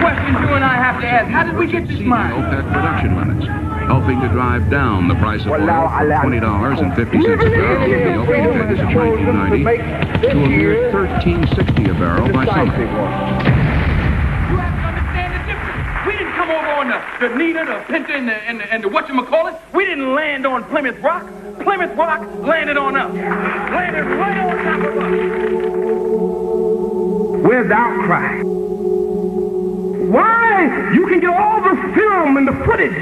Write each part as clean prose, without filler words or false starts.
questions you and I have to ask. How did we get this mine? OPEC production limits, helping to drive down the price of oil from $20.50 a barrel in the opening days of 1990 to a mere $13.60 a barrel by summer. You have to understand the difference. We didn't come over on the Nita, the Pinta, and the whatchamacallit. We didn't land on Plymouth Rock. Plymouth Rock landed on us. Landed right on top of us. Where's the outcry? Why? You can get all the film and the footage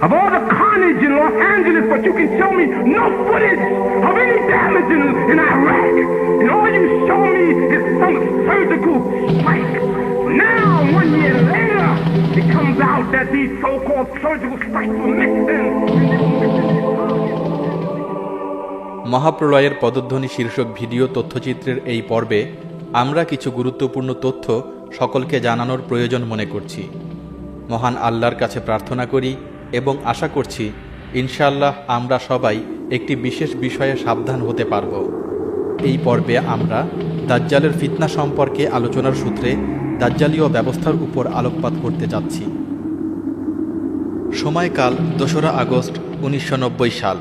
of all the carnage in Los Angeles, but you can show me no footage of any damage in Iraq. And all you show me is some surgical strike. Now, 1 year later, it comes out that these so-called surgical strikes were mixed in. মহাপ্রলয়ের পদধ্বনি শীর্ষক video তথ্যচিত্রের এই পর্বে আমরা কিছু গুরুত্বপূর্ণ তথ্য সকলকে জানানোর প্রয়োজন মনে করছি। মহান আল্লাহর কাছে প্রার্থনা করি এবং আশা করছি ইনশাআল্লাহ আমরা সবাই একটি বিশেষ বিষয়ে সাবধান হতে পারব। এই পর্বে আমরা দাজ্জালের ফিতনা সম্পর্কে আলোচনার সূত্রে দাজ্জালীয় ব্যবস্থার উপর আলোকপাত করতে যাচ্ছি। সময়কাল 2রা আগস্ট 1990 সাল।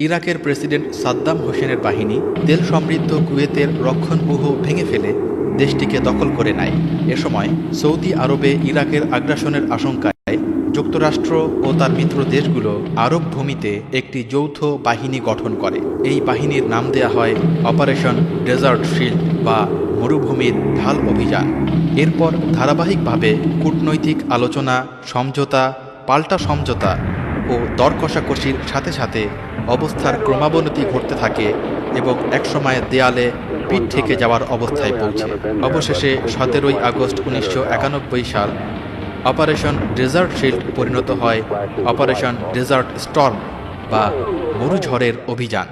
ইরাকের প্রেসিডেন্ট সাদ্দাম হোসেনের বাহিনী তেল সমৃদ্ধ কুয়েতের রক্ষণব্যূহ ভেঙে ফেলে দেশটিকে দখল করে নেয়। এ সময় সৌদি আরবে ইরাকের আগ্রাসনের আশঙ্কায় যুক্তরাষ্ট্র ও তার মিত্র দেশগুলো আরব ভূমিতে একটি যৌথ বাহিনী গঠন করে। এই বাহিনীর নাম দেয়া হয় অপারেশন ডেজার্ট শিল্ড বা মরুভূমির ঢাল অভিযান। এরপর ধারাবাহিকভাবে কূটনৈতিক আলোচনা, সমঝোতা, পাল্টা সমঝোতা ও দর কষাকষির সাথে সাথে অবস্থার ক্রমাবনতি ঘটতে থাকে এবং একসময় দেয়ালে পিঠ থেকে যাওয়ার অবস্থায় পৌঁছে। অবশেষে 17ই আগস্ট 1991 সাল অপারেশন ডেজার্ট শিল্ড পরিণত হয় অপারেশন ডেজার্ট স্টর্ম বা মরুঝড়ের অভিযান।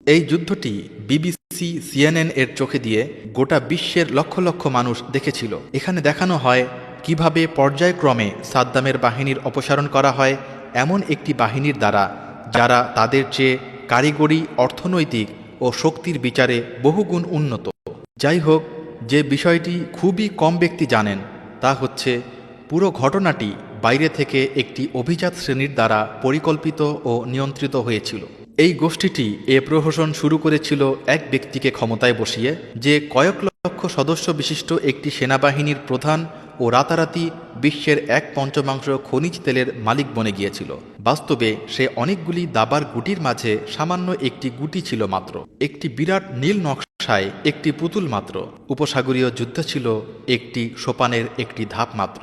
এই যুদ্ধটি বিবিসি, সিএনএন এর চোখে দিয়ে গোটা বিশ্বের লক্ষ লক্ষ মানুষ দেখেছিল। এখানে দেখানো হয় কিভাবে পর্যায়ক্রমে সাদ্দামের বাহিনীর অপসারণ করা হয় এমন একটি বাহিনীর দ্বারা যারা তাদের চেয়ে কারিগরি, অর্থনৈতিক ও শক্তির বিচারে বহুগুণ উন্নত। যাই হোক, যে বিষয়টি খুবই কম ব্যক্তি জানেন তা হচ্ছে পুরো ঘটনাটি বাইরে থেকে একটি অভিজাত শ্রেণীর দ্বারা পরিকল্পিত ও নিয়ন্ত্রিত হয়েছিল। এই গোষ্ঠীটি এ প্রহসন শুরু করেছিল এক ব্যক্তিকে ক্ষমতায় বসিয়ে, যে কয়েক লক্ষ সদস্য বিশিষ্ট একটি সেনাবাহিনীর প্রধান ও রাতারাতি বিশ্বের 1/5 খনিজ তেলের মালিক বনে গিয়েছিল। বাস্তবে সে অনেকগুলি দাবার গুটির মাঝে সামান্য একটি গুটি ছিল মাত্র, একটি বিরাট নীল নকশায় একটি পুতুল মাত্র। উপসাগরীয় যুদ্ধ ছিল একটি সোপানের একটি ধাপ মাত্র।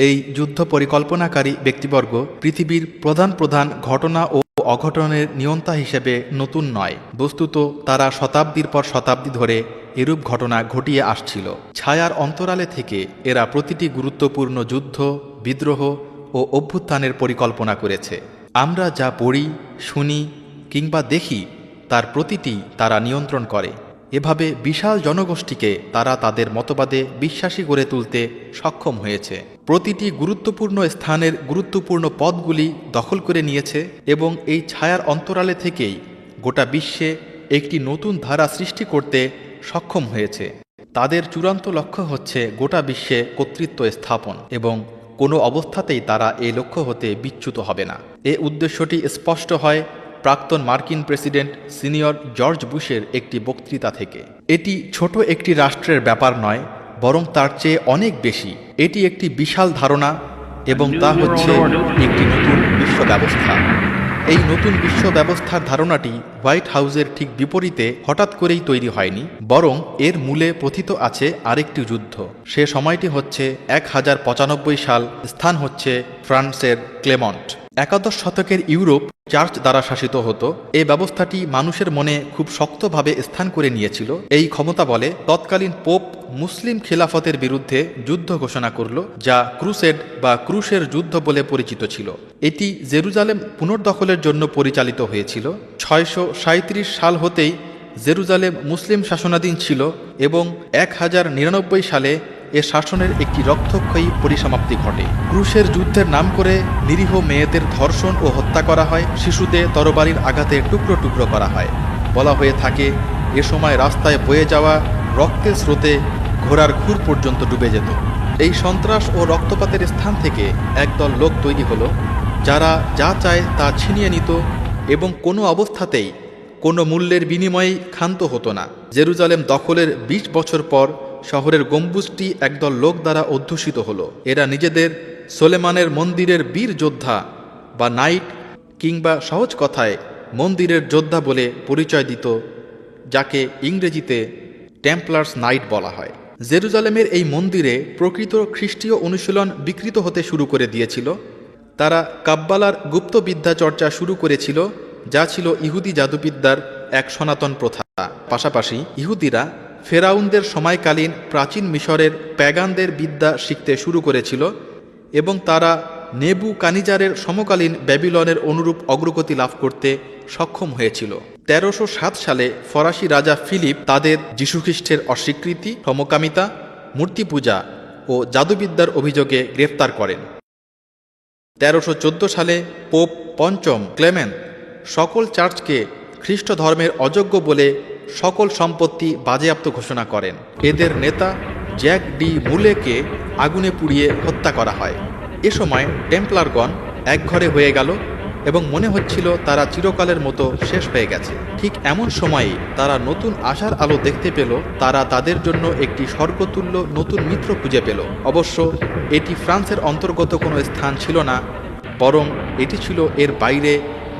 এই যুদ্ধ পরিকল্পনাকারী ব্যক্তিবর্গ পৃথিবীর প্রধান প্রধান ঘটনা ও অঘটনের নিয়ন্তা হিসেবে নতুন নয়। বস্তুত তারা শতাব্দীর পর শতাব্দী ধরে এরূপ ঘটনা ঘটিয়ে আসছিল। ছায়ার অন্তরালে থেকে এরা প্রতিটি গুরুত্বপূর্ণ যুদ্ধ, বিদ্রোহ ও অভ্যুত্থানের পরিকল্পনা করেছে। আমরা যা পড়ি, শুনি কিংবা দেখি তার প্রতিটি তারা নিয়ন্ত্রণ করে। এভাবে বিশাল জনগোষ্ঠীকে তারা তাদের মতবাদে বিশ্বাসী করে তুলতে সক্ষম হয়েছে। প্রতিটি গুরুত্বপূর্ণ স্থানের গুরুত্বপূর্ণ পদগুলি দখল করে নিয়েছে এবং এই ছায়ার অন্তরালে থেকেই গোটা বিশ্বে একটি নতুন ধারা সৃষ্টি করতে সক্ষম হয়েছে। তাদের চূড়ান্ত লক্ষ্য হচ্ছে গোটা বিশ্বে কর্তৃত্ব স্থাপন এবং কোনো অবস্থাতেই তারা এই লক্ষ্য হতে বিচ্যুত হবে না। এ উদ্দেশ্যটি স্পষ্ট হয় প্রাক্তন মার্কিন প্রেসিডেন্ট সিনিয়র জর্জ বুশের একটি বক্তৃতা থেকে। এটি ছোট একটি রাষ্ট্রের ব্যাপার নয়, বরং তার চেয়ে অনেক বেশি। এটি একটি বিশাল ধারণা এবং তা হচ্ছে একটি নতুন বিশ্ব ব্যবস্থা। এই নতুন বিশ্ব ব্যবস্থার ধারণাটি হোয়াইট হাউসের ঠিক বিপরীতে হঠাৎ করেই তৈরি হয়নি, বরং এর মূলে প্রথিত আছে আরেকটি যুদ্ধ। সে সময়টি হচ্ছে 1095 সাল, স্থান হচ্ছে ফ্রান্সের ক্লেমন্ট। একাদশ শতকের ইউরোপ চার্চ দ্বারা শাসিত হতো। এই ব্যবস্থাটি মানুষের মনে খুব শক্তভাবে স্থান করে নিয়েছিল। এই ক্ষমতা বলে তৎকালীন পোপ মুসলিম খিলাফতের বিরুদ্ধে যুদ্ধ ঘোষণা করল, যা ক্রুসেড বা ক্রুশের যুদ্ধ বলে পরিচিত ছিল। এটি জেরুজালেম পুনর্দখলের জন্য পরিচালিত হয়েছিল। 637 সাল হতেই জেরুজালেম মুসলিম শাসনাধীন ছিল এবং 1099 সালে এ শাসনের একটি রক্তক্ষয়ী পরিসমাপ্তি ঘটে। ক্রুশের যুদ্ধের নাম করে নিরীহ মেয়েদের ধর্ষণ ও হত্যা করা হয়, শিশুদের তরবারির আঘাতে টুকরো টুকরো করা হয়। বলা হয়ে থাকে এ সময় রাস্তায় বয়ে যাওয়া রক্তের স্রোতে ঘোড়ার খুর পর্যন্ত ডুবে যেত। এই সন্ত্রাস ও রক্তপাতের স্থান থেকে একদল লোক তৈরি হলো, যারা যা চায় তা ছিনিয়ে নিত এবং কোনো অবস্থাতেই কোনো মূল্যের বিনিময়ে ক্ষান্ত হতো না। জেরুজালেম দখলের ২০ বছর পর শহরের গম্বুজটি একদল লোক দ্বারা অধ্যুষিত হলো। এরা নিজেদের সোলেমানের মন্দিরের বীর যোদ্ধা বা নাইট, কিংবা সহজ কথায় মন্দিরের যোদ্ধা বলে পরিচয় দিত, যাকে ইংরেজিতে টেম্পলার্স নাইট বলা হয়। জেরুজালেমের এই মন্দিরে প্রকৃত খ্রিস্টীয় অনুশীলন বিকৃত হতে শুরু করে দিয়েছিল। তারা কাব্বালার গুপ্তবিদ্যা চর্চা শুরু করেছিল, যা ছিল ইহুদি জাদুবিদ্যার এক সনাতন প্রথা। পাশাপাশি ইহুদিরা ফেরাউনদের সময়কালীন প্রাচীন মিশরের প্যাগানদের বিদ্যা শিখতে শুরু করেছিল এবং তারা নেবু কানিজারের সমকালীন ব্যাবিলনের অনুরূপ অগ্রগতি লাভ করতে সক্ষম হয়েছিল। ১৩০৭ সালে ফরাসি রাজা ফিলিপ তাদের যীশুখ্রিস্টের অস্বীকৃতি, সমকামিতা, মূর্তি পূজা ও জাদুবিদ্যার অভিযোগে গ্রেফতার করেন। ১৩১৪ সালে পোপ পঞ্চম ক্লেমেন্ট সকল চার্চকে খ্রিস্ট ধর্মের অযোগ্য বলে সকল সম্পত্তি বাজেয়াপ্ত ঘোষণা করেন। এদের নেতা জ্যাক ডি মুলেকে আগুনে পুড়িয়ে হত্যা করা হয়। এ সময় টেম্পলারগণ একঘরে হয়ে গেল এবং মনে হচ্ছিল তারা চিরকালের মতো শেষ হয়ে গেছে। ঠিক এমন সময়ে তারা নতুন আশার আলো দেখতে পেল। তারা তাদের জন্য একটি স্বর্গতুল্য নতুন মিত্র খুঁজে পেল। অবশ্য এটি ফ্রান্সের অন্তর্গত কোনো স্থান ছিল না, বরং এটি ছিল এর বাইরে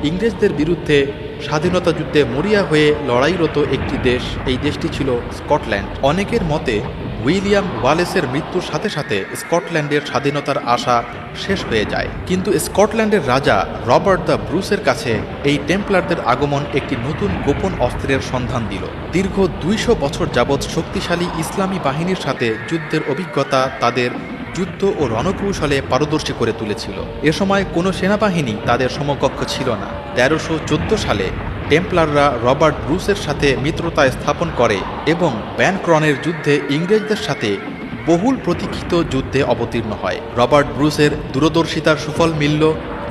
ইংরেজদের বিরুদ্ধে স্বাধীনতা যুদ্ধে মরিয়া হয়ে লড়াইরত একটি দেশ। এই দেশটি ছিল স্কটল্যান্ড। অনেকের মতে উইলিয়াম ওয়ালেসের মৃত্যুর সাথে সাথে স্কটল্যান্ডের স্বাধীনতার আশা শেষ হয়ে যায়। কিন্তু স্কটল্যান্ডের রাজা রবার্ট দ্য ব্রুসের কাছে এই টেম্পলারদের আগমন একটি নতুন গোপন অস্ত্রের সন্ধান দিল। দীর্ঘ ২০০ বছর যাবৎ শক্তিশালী ইসলামী বাহিনীর সাথে যুদ্ধের অভিজ্ঞতা তাদের যুদ্ধ ও রণকৌশলে পারদর্শী করে তুলেছিল। এ সময় কোনো সেনাবাহিনী তাদের সমকক্ষ ছিল না। ১৩১৪ সালে টেম্পলাররা রবার্ট ব্রুসের সাথে মিত্রতা স্থাপন করে এবং ব্যানক্রনের যুদ্ধে ইংরেজদের সাথে বহুল প্রতীক্ষিত যুদ্ধে অবতীর্ণ হয়। রবার্ট ব্রুসের দূরদর্শিতার সুফল মিলল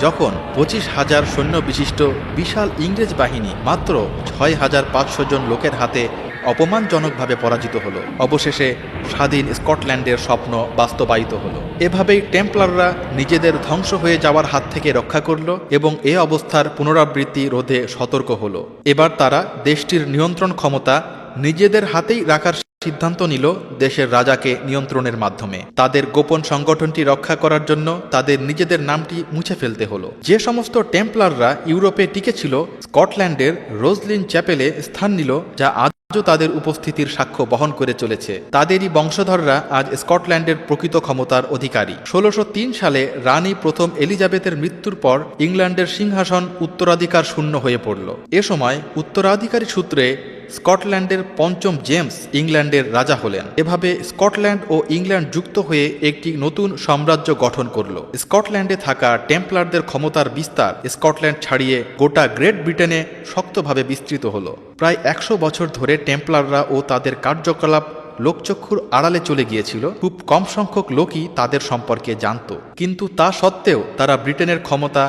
যখন ২৫,০০০ সৈন্য বিশিষ্ট বিশাল ইংরেজ বাহিনী মাত্র ৬,৫০০ জন লোকের হাতে অপমানজনকভাবে পরাজিত হলো। অবশেষে স্বাধীন স্কটল্যান্ডের স্বপ্ন বাস্তবায়িত হলো। এভাবেই টেম্পলাররা নিজেদের ধ্বংস হয়ে যাওয়ার হাত থেকে রক্ষা করল এবং এ অবস্থার পুনরাবৃত্তি রোধে সতর্ক হলো। এবার তারা দেশটির নিয়ন্ত্রণ ক্ষমতা নিজেদের হাতেই রাখার সিদ্ধান্ত নিল দেশের রাজাকে নিয়ন্ত্রণের মাধ্যমে। তাদের গোপন সংগঠনটি রক্ষা করার জন্য তাদের নিজেদের নামটি মুছে ফেলতে হলো। যে সমস্ত টেম্পলাররা ইউরোপে টিকেছিল স্কটল্যান্ডের রোজলিন চ্যাপেলে স্থান নিল, যা আজও তাদের উপস্থিতির সাক্ষ্য বহন করে চলেছে। তাদেরই বংশধররা আজ স্কটল্যান্ডের প্রকৃত ক্ষমতার অধিকারী। ১৬০৩ সালে রানী প্রথম এলিজাবেথের মৃত্যুর পর ইংল্যান্ডের সিংহাসন উত্তরাধিকার শূন্য হয়ে পড়ল। এ সময় উত্তরাধিকারী সূত্রে স্কটল্যান্ডের পঞ্চম জেমস ইংল্যান্ডের রাজা হলেন। এভাবে স্কটল্যান্ড ও ইংল্যান্ড যুক্ত হয়ে একটি নতুন সাম্রাজ্য গঠন করল। স্কটল্যান্ডে থাকা টেম্পলারদের ক্ষমতার বিস্তার স্কটল্যান্ড ছাড়িয়ে গোটা গ্রেট ব্রিটেনে শক্তভাবে বিস্তৃত হলো। প্রায় ১০০ বছর ধরে টেম্পলাররা ও তাদের কার্যকলাপ লোকচক্ষুর আড়ালে চলে গিয়েছিল। খুব কম সংখ্যক লোকই তাদের সম্পর্কে জানত, কিন্তু তা সত্ত্বেও তারা ব্রিটেনের ক্ষমতা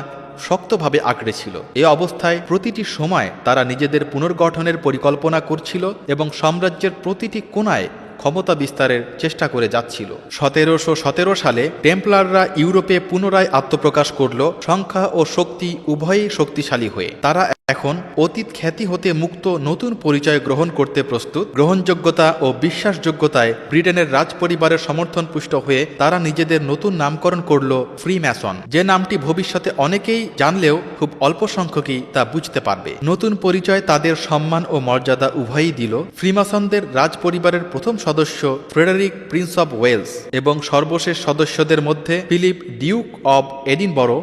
শক্তভাবে আঁকড়ে ছিল। এ অবস্থায় প্রতিটি সময় তারা নিজেদের পুনর্গঠনের পরিকল্পনা করছিল এবং সাম্রাজ্যের প্রতিটি কোণায় ক্ষমতা বিস্তারের চেষ্টা করে যাচ্ছিল। ১৭১৭ সালে টেম্পলাররা ইউরোপে পুনরায় আত্মপ্রকাশ করল, সংখ্যা ও শক্তি উভয়ই শক্তিশালী হয়ে। তারা এখন অতীত খ্যাতি হতে মুক্ত নতুন পরিচয় গ্রহণ করতে প্রস্তুত। গ্রহণযোগ্যতা ও বিশ্বাসযোগ্যতায় ব্রিটেনের রাজপরিবারের সমর্থন পুষ্ট হয়ে তারা নিজেদের নতুন নামকরণ করল ফ্রিম্যাসন, যে নামটি ভবিষ্যতে অনেকেই জানলেও খুব অল্প সংখ্যকই তা বুঝতে পারবে। নতুন পরিচয় তাদের সম্মান ও মর্যাদা উভয়ই দিল। ফ্রিমাসনদের রাজপরিবারের প্রথম সদস্য ফ্রেডারিক প্রিন্স অব ওয়েলস এবং সর্বশেষ সদস্যদের মধ্যে ফিলিপ ডিউক অব এডিনবরো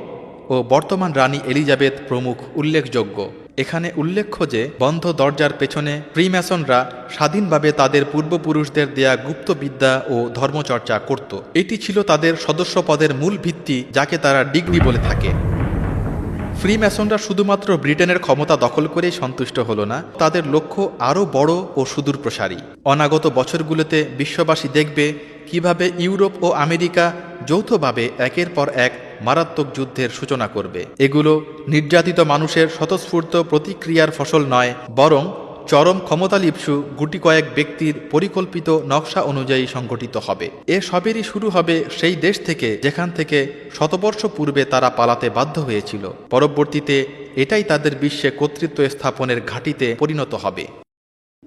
ও বর্তমান রানী এলিজাবেথ প্রমুখ উল্লেখযোগ্য। এখানে উল্লেখ্য যে বন্ধ দরজার পেছনে ফ্রিম্যাসনরা স্বাধীনভাবে তাদের পূর্বপুরুষদের দেয়া গুপ্তবিদ্যা ও ধর্মচর্চা করত। এটি ছিল তাদের সদস্যপদের মূল ভিত্তি, যাকে তারা ডিগ্রি বলে থাকে। ফ্রিম্যাসনরা শুধুমাত্র ব্রিটেনের ক্ষমতা দখল করেই সন্তুষ্ট হল না, তাদের লক্ষ্য আরও বড় ও সুদূরপ্রসারী। অনাগত বছরগুলোতে বিশ্ববাসী দেখবে কিভাবে ইউরোপ ও আমেরিকা যৌথভাবে একের পর এক মারাত্মক যুদ্ধের সূচনা করবে। এগুলো নির্যাতিত মানুষের স্বতঃস্ফূর্ত প্রতিক্রিয়ার ফসল নয়, বরং চরম ক্ষমতালিপ্সু গুটি কয়েক ব্যক্তির পরিকল্পিত নকশা অনুযায়ী সংগঠিত হবে। এ সবেরই শুরু হবে সেই দেশ থেকে যেখান থেকে শতবর্ষ পূর্বে তারা পালাতে বাধ্য হয়েছিল। পরবর্তীতে এটাই তাদের বিশ্বে কর্তৃত্ব স্থাপনের ঘাঁটিতে পরিণত হবে।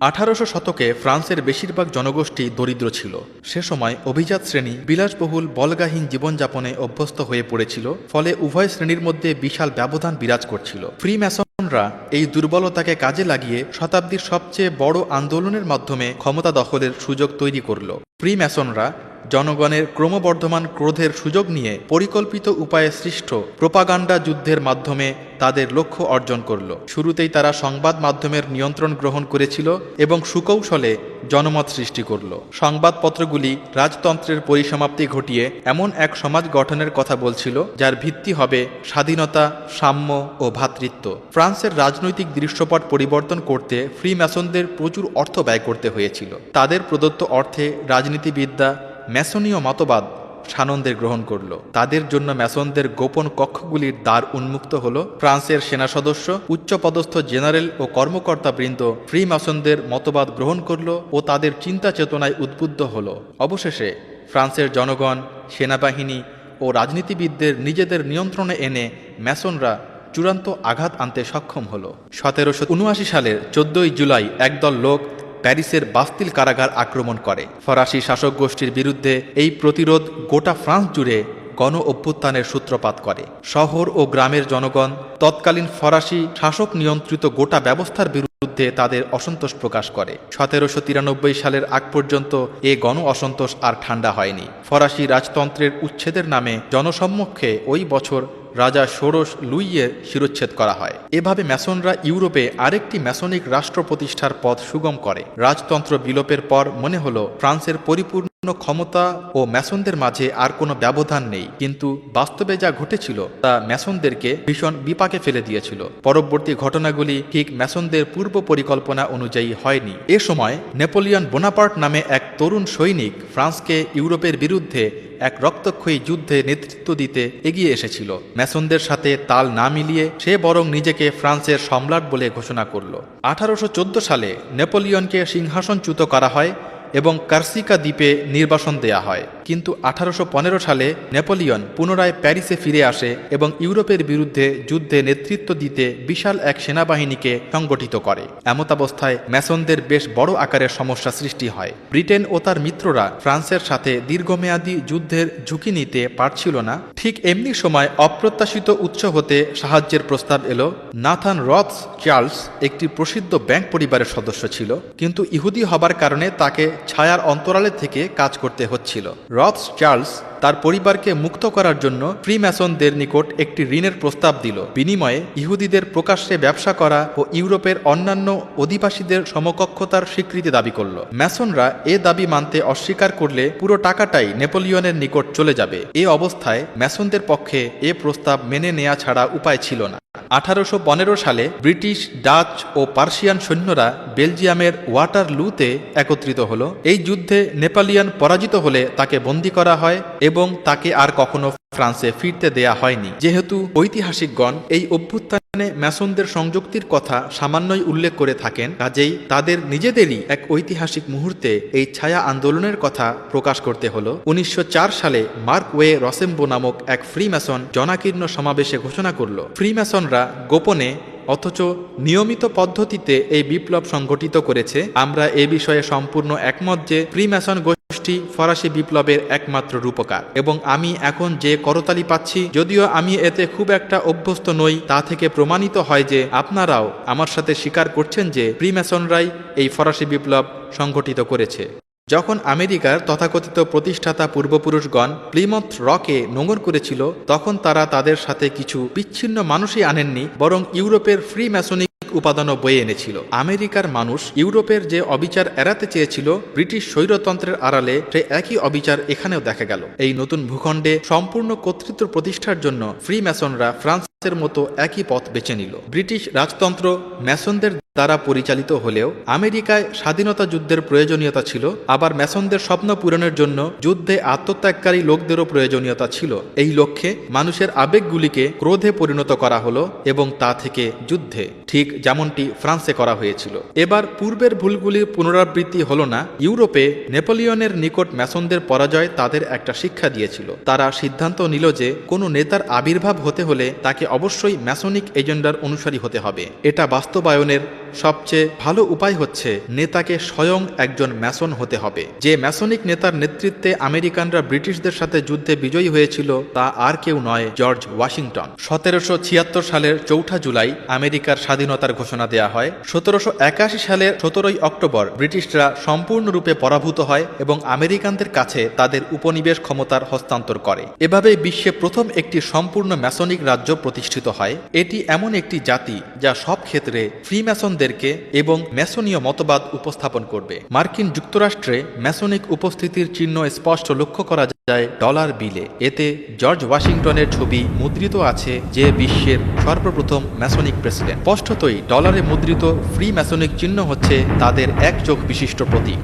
1800 শতকে ফ্রান্সের বেশিরভাগ জনগোষ্ঠী দরিদ্র ছিল। সে সময় অভিজাত শ্রেণী বিলাসবহুল বলগাহীন জীবনযাপনে অভ্যস্ত হয়ে পড়েছিল, ফলে উভয় শ্রেণীর মধ্যে বিশাল ব্যবধান বিরাজ করছিল। ফ্রি ম্যাসনরা এই দুর্বলতাকে কাজে লাগিয়ে শতাব্দীর সবচেয়ে বড় আন্দোলনের মাধ্যমে ক্ষমতা দখলের সুযোগ তৈরি করল। ফ্রি ম্যাসনরা জনগণের ক্রমবর্ধমান ক্রোধের সুযোগ নিয়ে পরিকল্পিত উপায়ে সৃষ্ট প্রোপাগান্ডা যুদ্ধের মাধ্যমে তাদের লক্ষ্য অর্জন করল। শুরুতেই তারা সংবাদ মাধ্যমের নিয়ন্ত্রণ গ্রহণ করেছিল এবং সুকৌশলে জনমত সৃষ্টি করল। সংবাদপত্রগুলি রাজতন্ত্রের পরিসমাপ্তি ঘটিয়ে এমন এক সমাজ গঠনের কথা বলছিল যার ভিত্তি হবে স্বাধীনতা, সাম্য ও ভ্রাতৃত্ব। ফ্রান্সের রাজনৈতিক দৃশ্যপট পরিবর্তন করতে ফ্রি ম্যাসনদের প্রচুর অর্থ ব্যয় করতে হয়েছিল। তাদের প্রদত্ত অর্থে রাজনীতিবিদরা ম্যাসনীয় মতবাদ সানন্দে গ্রহণ করল। তাদের জন্য ম্যাসনদের গোপন কক্ষগুলির দ্বার উন্মুক্ত হল। ফ্রান্সের সেনা সদস্য, উচ্চপদস্থ জেনারেল ও কর্মকর্তাবৃন্দ ফ্রি ম্যাসনদের মতবাদ গ্রহণ করল ও তাদের চিন্তা চেতনায় উদ্বুদ্ধ হল। অবশেষে ফ্রান্সের জনগণ, সেনাবাহিনী ও রাজনীতিবিদদের নিজেদের নিয়ন্ত্রণে এনে ম্যাসনরা চূড়ান্ত আঘাত আনতে সক্ষম হল। 1779 সালের 14 জুলাই একদল লোক প্যারিসের বাস্তিল কারাগার আক্রমণ করে। ফরাসি শাসক গোষ্ঠীর বিরুদ্ধে এই প্রতিরোধ গোটা ফ্রান্স জুড়ে গণ অভ্যুত্থানের সূত্রপাত করে। শহর ও গ্রামের জনগণ তৎকালীন ফরাসি শাসক নিয়ন্ত্রিত গোটা ব্যবস্থার বিরুদ্ধে তাদের অসন্তোষ প্রকাশ করে। 1793 সালের আগ পর্যন্ত এ গণ অসন্তোষ আর ঠান্ডা হয়নি। ফরাসি রাজতন্ত্রের উচ্ছেদের নামে জনসম্মুখে ওই বছর রাজা ষোড়শ লুইয়ের শিরোচ্ছেদ করা হয়। এভাবে ম্যাসনরা ইউরোপে আরেকটি ম্যাসনিক রাষ্ট্র প্রতিষ্ঠার পথ সুগম করে। রাজতন্ত্র বিলোপের পর মনে হলো ফ্রান্সের পরিপূর্ণ ক্ষমতা ও ম্যাসনদের মাঝে আর কোনো ব্যবধান নেই, কিন্তু বাস্তবে যা ঘটেছিল তা ম্যাসনদেরকে ভীষণ বিপাকে ফেলে দিয়েছিল। পরবর্তী ঘটনাগুলি ঠিক ম্যাসনদের পূর্ব পরিকল্পনা অনুযায়ী হয়নি। এ সময় নেপোলিয়ন বোনাপার্ট নামে এক তরুণ সৈনিক ফ্রান্সকে ইউরোপের বিরুদ্ধে এক রক্তক্ষয়ী যুদ্ধে নেতৃত্ব দিতে এগিয়ে এসেছিল। ম্যাসনদের সাথে তাল না মিলিয়ে সে বরং নিজেকে ফ্রান্সের সম্রাট বলে ঘোষণা করল। 1814 সালে নেপোলিয়নকে সিংহাসনচ্যুত করা হয় এবং কার্সিকা দ্বীপে নির্বাসন দেয়া হয়। কিন্তু 1815 সালে নেপোলিয়ন পুনরায় প্যারিসে ফিরে আসে এবং ইউরোপের বিরুদ্ধে যুদ্ধে নেতৃত্ব দিতে বিশাল এক সেনাবাহিনীকে সংগঠিত করে। এমতাবস্থায় ম্যাসনদের বেশ বড় আকারের সমস্যা সৃষ্টি হয়। ব্রিটেন ও তার মিত্ররা ফ্রান্সের সাথে দীর্ঘমেয়াদী যুদ্ধের ঝুঁকি নিতে পারছিল না। ঠিক এমনি সময় অপ্রত্যাশিত উৎস হতে সাহায্যের প্রস্তাব এলো। নাথান রথস চার্লস একটি প্রসিদ্ধ ব্যাংক পরিবারের সদস্য ছিল, কিন্তু ইহুদি হবার কারণে তাকে ছায়ার অন্তরালে থেকে কাজ করতে হচ্ছিল। রথস চার্লস তার পরিবারকে মুক্ত করার জন্য ফ্রি ম্যাসনদের নিকট একটি ঋণের প্রস্তাব দিল। বিনিময়ে ইহুদিদের প্রকাশ্যে ব্যবসা করা ও ইউরোপের অন্যান্য অধিবাসীদের সমকক্ষতার স্বীকৃতি দাবি করল। ম্যাসনরা এ দাবি মানতে অস্বীকার করলে পুরো টাকাটাই নেপোলিয়নের নিকট চলে যাবে। এ অবস্থায় ম্যাসনদের পক্ষে এ প্রস্তাব মেনে নেওয়া ছাড়া উপায় ছিল না। 1815 সালে ব্রিটিশ, ডাচ ও পার্সিয়ান সৈন্যরা বেলজিয়ামের ওয়াটারলুতে একত্রিত হল। এই যুদ্ধে নেপোলিয়ন পরাজিত হলে তাকে বন্দী করা হয় এবং তাকে আর কখনো ফ্রান্সে ফিরতে দেয়া হয়নি। যেহেতু ঐতিহাসিকগণ এই অভ্যুত্থানে ম্যাসনদের সংযুক্তির কথা সামান্যই উল্লেখ করে থাকেন, কাজেই তাদের নিজেদেরই এক ঐতিহাসিক মুহূর্তে এই ছায়া আন্দোলনের কথা প্রকাশ করতে হলো। 1904 সালে মার্ক ওয়ে রসেম্বো নামক এক ফ্রি ম্যাসন জনাকীর্ণ সমাবেশে ঘোষণা করল, ফ্রি ম্যাসনরা গোপনে অথচ নিয়মিত পদ্ধতিতে এই বিপ্লব সংগঠিত করেছে। আমরা এ বিষয়ে সম্পূর্ণ একমত যে ফ্রি ম্যাসন গোষ্ঠী ফরাসি বিপ্লবের একমাত্র রূপকার, এবং আমি এখন যে করতালি পাচ্ছি, যদিও আমি এতে খুব একটা অভ্যস্ত নই, তা থেকে প্রমাণিত হয় যে আপনারাও আমার সাথে স্বীকার করছেন যে ফ্রি ম্যাসনরাই এই ফরাসি বিপ্লব সংগঠিত করেছে। যখন আমেরিকার তথাকথিত প্রতিষ্ঠাতা পূর্বপুরুষগণ প্লিমথ রকে নোঙর করেছিল, তখন তারা তাদের সাথে কিছু বিচ্ছিন্ন মানুষই আনেননি, বরং ইউরোপের ফ্রি ম্যাসনিক উপাদানও বয়ে এনেছিল। আমেরিকার মানুষ ইউরোপের যে অবিচার এড়াতে চেয়েছিল, ব্রিটিশ স্বৈরতন্ত্রের আড়ালে সে একই অবিচার এখানেও দেখা গেল। এই নতুন ভূখণ্ডে সম্পূর্ণ কর্তৃত্ব প্রতিষ্ঠার জন্য ফ্রি ম্যাসনরা ফ্রান্সের মতো একই পথ বেছে নিল। ব্রিটিশ রাজতন্ত্র ম্যাসনদের তারা পরিচালিত হলেও আমেরিকায় স্বাধীনতা যুদ্ধের প্রয়োজনীয়তা ছিল, আবার ম্যাসনদের স্বপ্ন পূরণের জন্য যুদ্ধে আত্মত্যাগকারী লোকদেরও প্রয়োজনীয়তা ছিল। এই লক্ষ্যে মানুষের আবেগগুলিকে ক্রোধে পরিণত করা হলো এবং তা থেকে যুদ্ধে, ঠিক যেমনটি ফ্রান্সে করা হয়েছিল। এবার পূর্বের ভুলগুলির পুনরাবৃত্তি হল না। ইউরোপে নেপোলিয়নের নিকট ম্যাসনদের পরাজয় তাদের একটা শিক্ষা দিয়েছিল। তারা সিদ্ধান্ত নিল যে কোনো নেতার আবির্ভাব হতে হলে তাকে অবশ্যই ম্যাসনিক এজেন্ডার অনুসারী হতে হবে। এটা বাস্তবায়নের সবচেয়ে ভালো উপায় হচ্ছে নেতাকে স্বয়ং একজন ম্যাসন হতে হবে। যে ম্যাসনিক নেতার নেতৃত্বে আমেরিকানরা ব্রিটিশদের সাথে যুদ্ধে বিজয়ী হয়েছিল তা আর কেউ নয়, জর্জ ওয়াশিংটন। 1776 সালের 4 জুলাই আমেরিকার স্বাধীনতার ঘোষণা দেয়া হয়। 1781 সালের 17 অক্টোবর ব্রিটিশরা সম্পূর্ণরূপে পরাভূত হয় এবং আমেরিকানদের কাছে তাদের উপনিবেশ ক্ষমতার হস্তান্তর করে। এভাবে বিশ্বে প্রথম একটি সম্পূর্ণ ম্যাসনিক রাজ্য প্রতিষ্ঠিত হয়। এটি এমন একটি জাতি যা সব ক্ষেত্রে ফ্রি ম্যাসনদেরকে এবং ম্যাসনীয় মতবাদ উপস্থাপন করবে। মার্কিন যুক্তরাষ্ট্রে ম্যাসনিক উপস্থিতির চিহ্ন স্পষ্ট লক্ষ্য করা যায় ডলার বিলে। এতে জর্জ ওয়াশিংটনের ছবি মুদ্রিত আছে, যে বিশ্বের সর্বপ্রথম ম্যাসনিক প্রেসিডেন্ট। স্পষ্টতই ডলারে মুদ্রিত ফ্রি ম্যাসনিক চিহ্ন হচ্ছে তাদের এক চোখ বিশিষ্ট প্রতীক।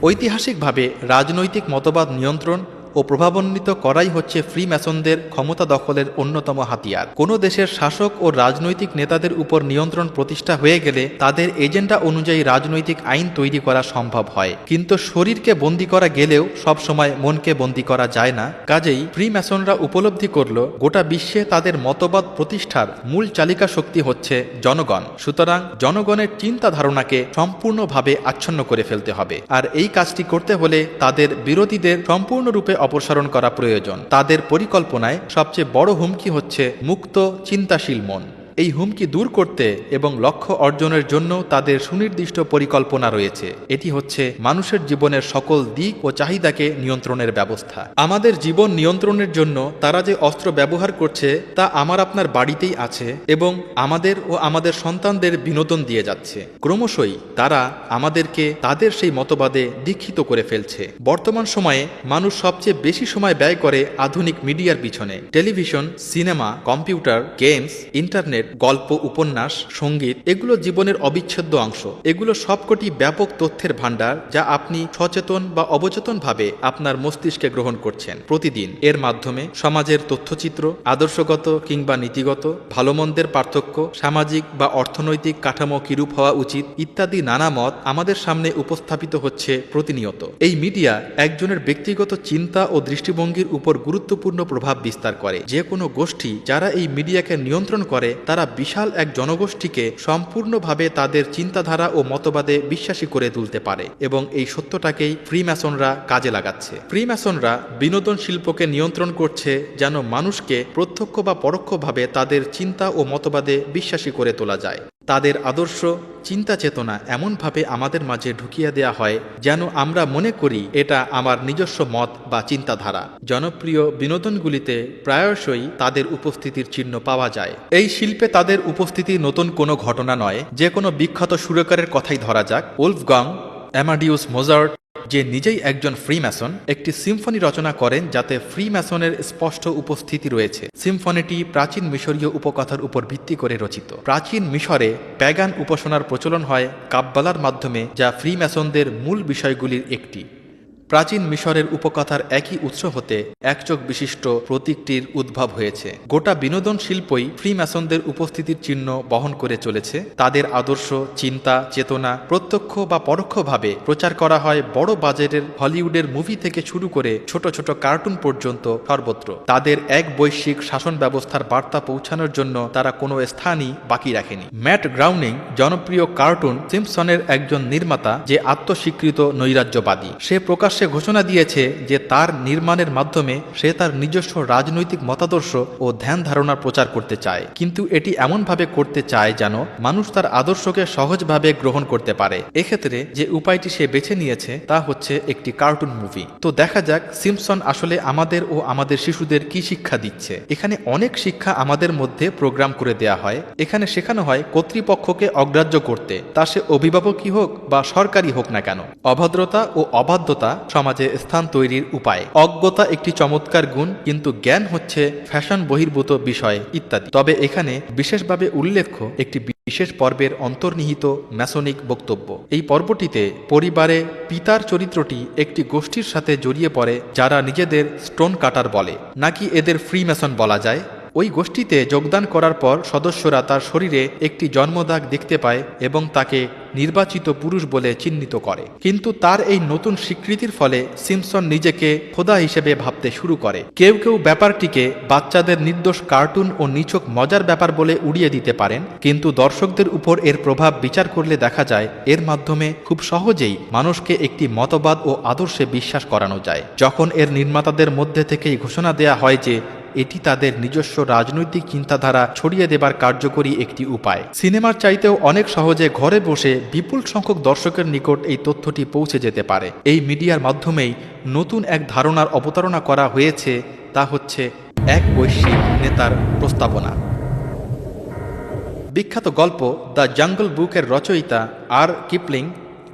ঐতিহাসিকভাবে রাজনৈতিক মতবাদ নিয়ন্ত্রণ ও প্রভাবান্বিত করাই হচ্ছে ফ্রি ম্যাসনদের ক্ষমতা দখলের অন্যতম হাতিয়ার। কোনো দেশের শাসক ও রাজনৈতিক নেতাদের উপর নিয়ন্ত্রণ প্রতিষ্ঠা হয়ে গেলে তাদের এজেন্ডা অনুযায়ী রাজনৈতিক আইন তৈরি করা সম্ভব হয়, কিন্তু শরীরকে বন্দী করা গেলেও সবসময় মনকে বন্দী করা যায় না। কাজেই ফ্রি ম্যাসনরা উপলব্ধি করল গোটা বিশ্বে তাদের মতবাদ প্রতিষ্ঠার মূল চালিকা শক্তি হচ্ছে জনগণ। সুতরাং জনগণের চিন্তা ধারণাকে সম্পূর্ণভাবে আচ্ছন্ন করে ফেলতে হবে, আর এই কাজটি করতে হলে তাদের বিরোধীদের সম্পূর্ণরূপে অপসারণ করা প্রয়োজন। তাদের পরিকল্পনায় সবচেয়ে বড় হুমকি হচ্ছে মুক্ত চিন্তাশীল মন। এই হুমকি দূর করতে এবং লক্ষ্য অর্জনের জন্য তাদের সুনির্দিষ্ট পরিকল্পনা রয়েছে। এটি হচ্ছে মানুষের জীবনের সকল দিক ও চাহিদাকে নিয়ন্ত্রণের ব্যবস্থা। আমাদের জীবন নিয়ন্ত্রণের জন্য তারা যে অস্ত্র ব্যবহার করছে তা আমার আপনার বাড়িতেই আছে এবং আমাদের ও আমাদের সন্তানদের বিনোদন দিয়ে যাচ্ছে। ক্রমশই তারা আমাদেরকে তাদের সেই মতবাদে দীক্ষিত করে ফেলছে। বর্তমান সময়ে মানুষ সবচেয়ে বেশি সময় ব্যয় করে আধুনিক মিডিয়ার পিছনে। Television, cinema, computer, games, internet, গল্প, উপন্যাস, সঙ্গীত, এগুলো জীবনের অবিচ্ছেদ্য অংশ। এগুলো সবকটি ব্যাপক তথ্যের ভাণ্ডার যা আপনি সচেতন বা অবচেতনভাবে আপনার মস্তিষ্কে গ্রহণ করছেন প্রতিদিন। এর মাধ্যমে সমাজের তথ্যচিত্র, আদর্শগত কিংবা নীতিগত, ভালো মন্দের পার্থক্য, সামাজিক বা অর্থনৈতিক কাঠামো কিরূপ হওয়া উচিত ইত্যাদি নানা মত আমাদের সামনে উপস্থাপিত হচ্ছে প্রতিনিয়ত। এই মিডিয়া একজনের ব্যক্তিগত চিন্তা ও দৃষ্টিভঙ্গির উপর গুরুত্বপূর্ণ প্রভাব বিস্তার করে। যে কোনো গোষ্ঠী যারা এই মিডিয়াকে নিয়ন্ত্রণ করে তারা বিশাল এক জনগোষ্ঠীকে সম্পূর্ণভাবে তাদের চিন্তাধারা ও মতবাদে বিশ্বাসী করে তুলতে পারে, এবং এই সত্যটাকেই ফ্রি ম্যাসনরা কাজে লাগাচ্ছে। ফ্রি ম্যাসনরা বিনোদন শিল্পকে নিয়ন্ত্রণ করছে যেন মানুষকে প্রত্যক্ষ বা পরোক্ষভাবে তাদের চিন্তা ও মতবাদে বিশ্বাসী করে তোলা যায়। তাদের আদর্শ, চিন্তা চেতনা এমনভাবে আমাদের মাঝে ঢুকিয়ে দেয়া হয় যেন আমরা মনে করি এটা আমার নিজস্ব মত বা চিন্তাধারা। জনপ্রিয় বিনোদনগুলিতে প্রায়শই তাদের উপস্থিতির চিহ্ন পাওয়া যায়। এই শিল্পে তাদের উপস্থিতি নতুন কোনো ঘটনা নয়। যে কোনো বিখ্যাত সুরকারের কথাই ধরা যাক, ওলফগাং অ্যামাডিউস মোজার্ট, যে নিজেই একজন ফ্রি ম্যাসন, একটি সিম্ফনি রচনা করেন যাতে ফ্রি ম্যাসনের স্পষ্ট উপস্থিতি রয়েছে। সিম্ফনিটি প্রাচীন মিশরীয় উপকথার উপর ভিত্তি করে রচিত। প্রাচীন মিশরে প্যাগান উপাসনার প্রচলন হয় কাব্বালার মাধ্যমে, যা ফ্রি ম্যাসনদের মূল বিষয়গুলির একটি। প্রাচীন মিশরের উপকথার একই উৎস হতে একচোখ বিশিষ্ট প্রতীকটির উদ্ভব হয়েছে। গোটা বিনোদন শিল্পই ফ্রি ম্যাসনদের উপস্থিতির চিহ্ন বহন করে চলেছে। তাদের আদর্শ, চিন্তা, চেতনা প্রত্যক্ষ বা পরোক্ষভাবে প্রচার করা হয় বড় বাজেটের হলিউডের মুভি থেকে শুরু করে ছোট ছোট কার্টুন পর্যন্ত সর্বত্র। তাদের এক বৈশ্বিক শাসন ব্যবস্থার বার্তা পৌঁছানোর জন্য তারা কোনো স্থানই বাকি রাখেনি। ম্যাট গ্রাউনিং, জনপ্রিয় কার্টুন সিম্পসনের একজন নির্মাতা যে আত্মস্বীকৃত নৈরাজ্যবাদী, সে প্রকাশ্যে ঘোষণা দিয়েছে যে তার নির্মাণের মাধ্যমে সে তার নিজস্ব রাজনৈতিক মতাদর্শ ও ধ্যান ধারণার প্রচার করতে চায়, কিন্তু এটি এমনভাবে করতে চায় যেন মানুষ তার আদর্শকে সহজভাবে গ্রহণ করতে পারে। এক্ষেত্রে যে উপায়টি সে বেছে নিয়েছে তা হচ্ছে একটি কার্টুন মুভি। তো দেখা যাক সিম্পসন আসলে আমাদের ও আমাদের শিশুদের কি শিক্ষা দিচ্ছে। এখানে অনেক শিক্ষা আমাদের মধ্যে প্রোগ্রাম করে দেয়া হয়। এখানে শেখানো হয় কর্তৃপক্ষকে অগ্রাহ্য করতে, তা সে অভিভাবকই হোক বা সরকারি হোক না কেন। অভদ্রতা ও অবাধ্যতা সমাজে স্থান তৈরির উপায়। অজ্ঞতা একটি চমৎকার গুণ, কিন্তু জ্ঞান হচ্ছে ফ্যাশন বহির্ভূত বিষয় ইত্যাদি। তবে এখানে বিশেষভাবে উল্লেখ্য একটি বিশেষ পর্বের অন্তর্নিহিত ম্যাসনিক বক্তব্য। এই পর্বটিতে পরিবারে পিতার চরিত্রটি একটি গোষ্ঠীর সাথে জড়িয়ে পড়ে যারা নিজেদের স্টোন কাটার বলে, নাকি এদের ফ্রি ম্যাসন বলা যায়। ওই গোষ্ঠীতে যোগদান করার পর সদস্যরা তার শরীরে একটি জন্মদাগ দেখতে পায় এবং তাকে নির্বাচিত পুরুষ বলে চিহ্নিত করে। কিন্তু তার এই নতুন স্বীকৃতির ফলে সিম্পসন নিজেকে খোদা হিসেবে ভাবতে শুরু করে। কেউ কেউ ব্যাপারটিকে বাচ্চাদের নির্দোষ কার্টুন ও নিছক মজার ব্যাপার বলে উড়িয়ে দিতে পারেন, কিন্তু দর্শকদের উপর এর প্রভাব বিচার করলে দেখা যায় এর মাধ্যমে খুব সহজেই মানুষকে একটি মতবাদ ও আদর্শে বিশ্বাস করানো যায়। যখন এর নির্মাতাদের মধ্যে থেকেই ঘোষণা দেয়া হয় যে এটি তাদের নিজস্ব রাজনৈতিক চিন্তাধারা ছড়িয়ে দেবার কার্যকরী একটি উপায়। সিনেমার চাইতেও অনেক সহজে ঘরে বসে বিপুল সংখ্যক দর্শকের নিকট এই তথ্যটি পৌঁছে যেতে পারে। এই মিডিয়ার মাধ্যমেই নতুন এক ধারণার অবতারণা করা হয়েছে, তা হচ্ছে এক বৈশ্বিক নেতার প্রস্তাবনা। বিখ্যাত গল্প দ্য জাঙ্গল বুকের রচয়িতা আর কিপলিং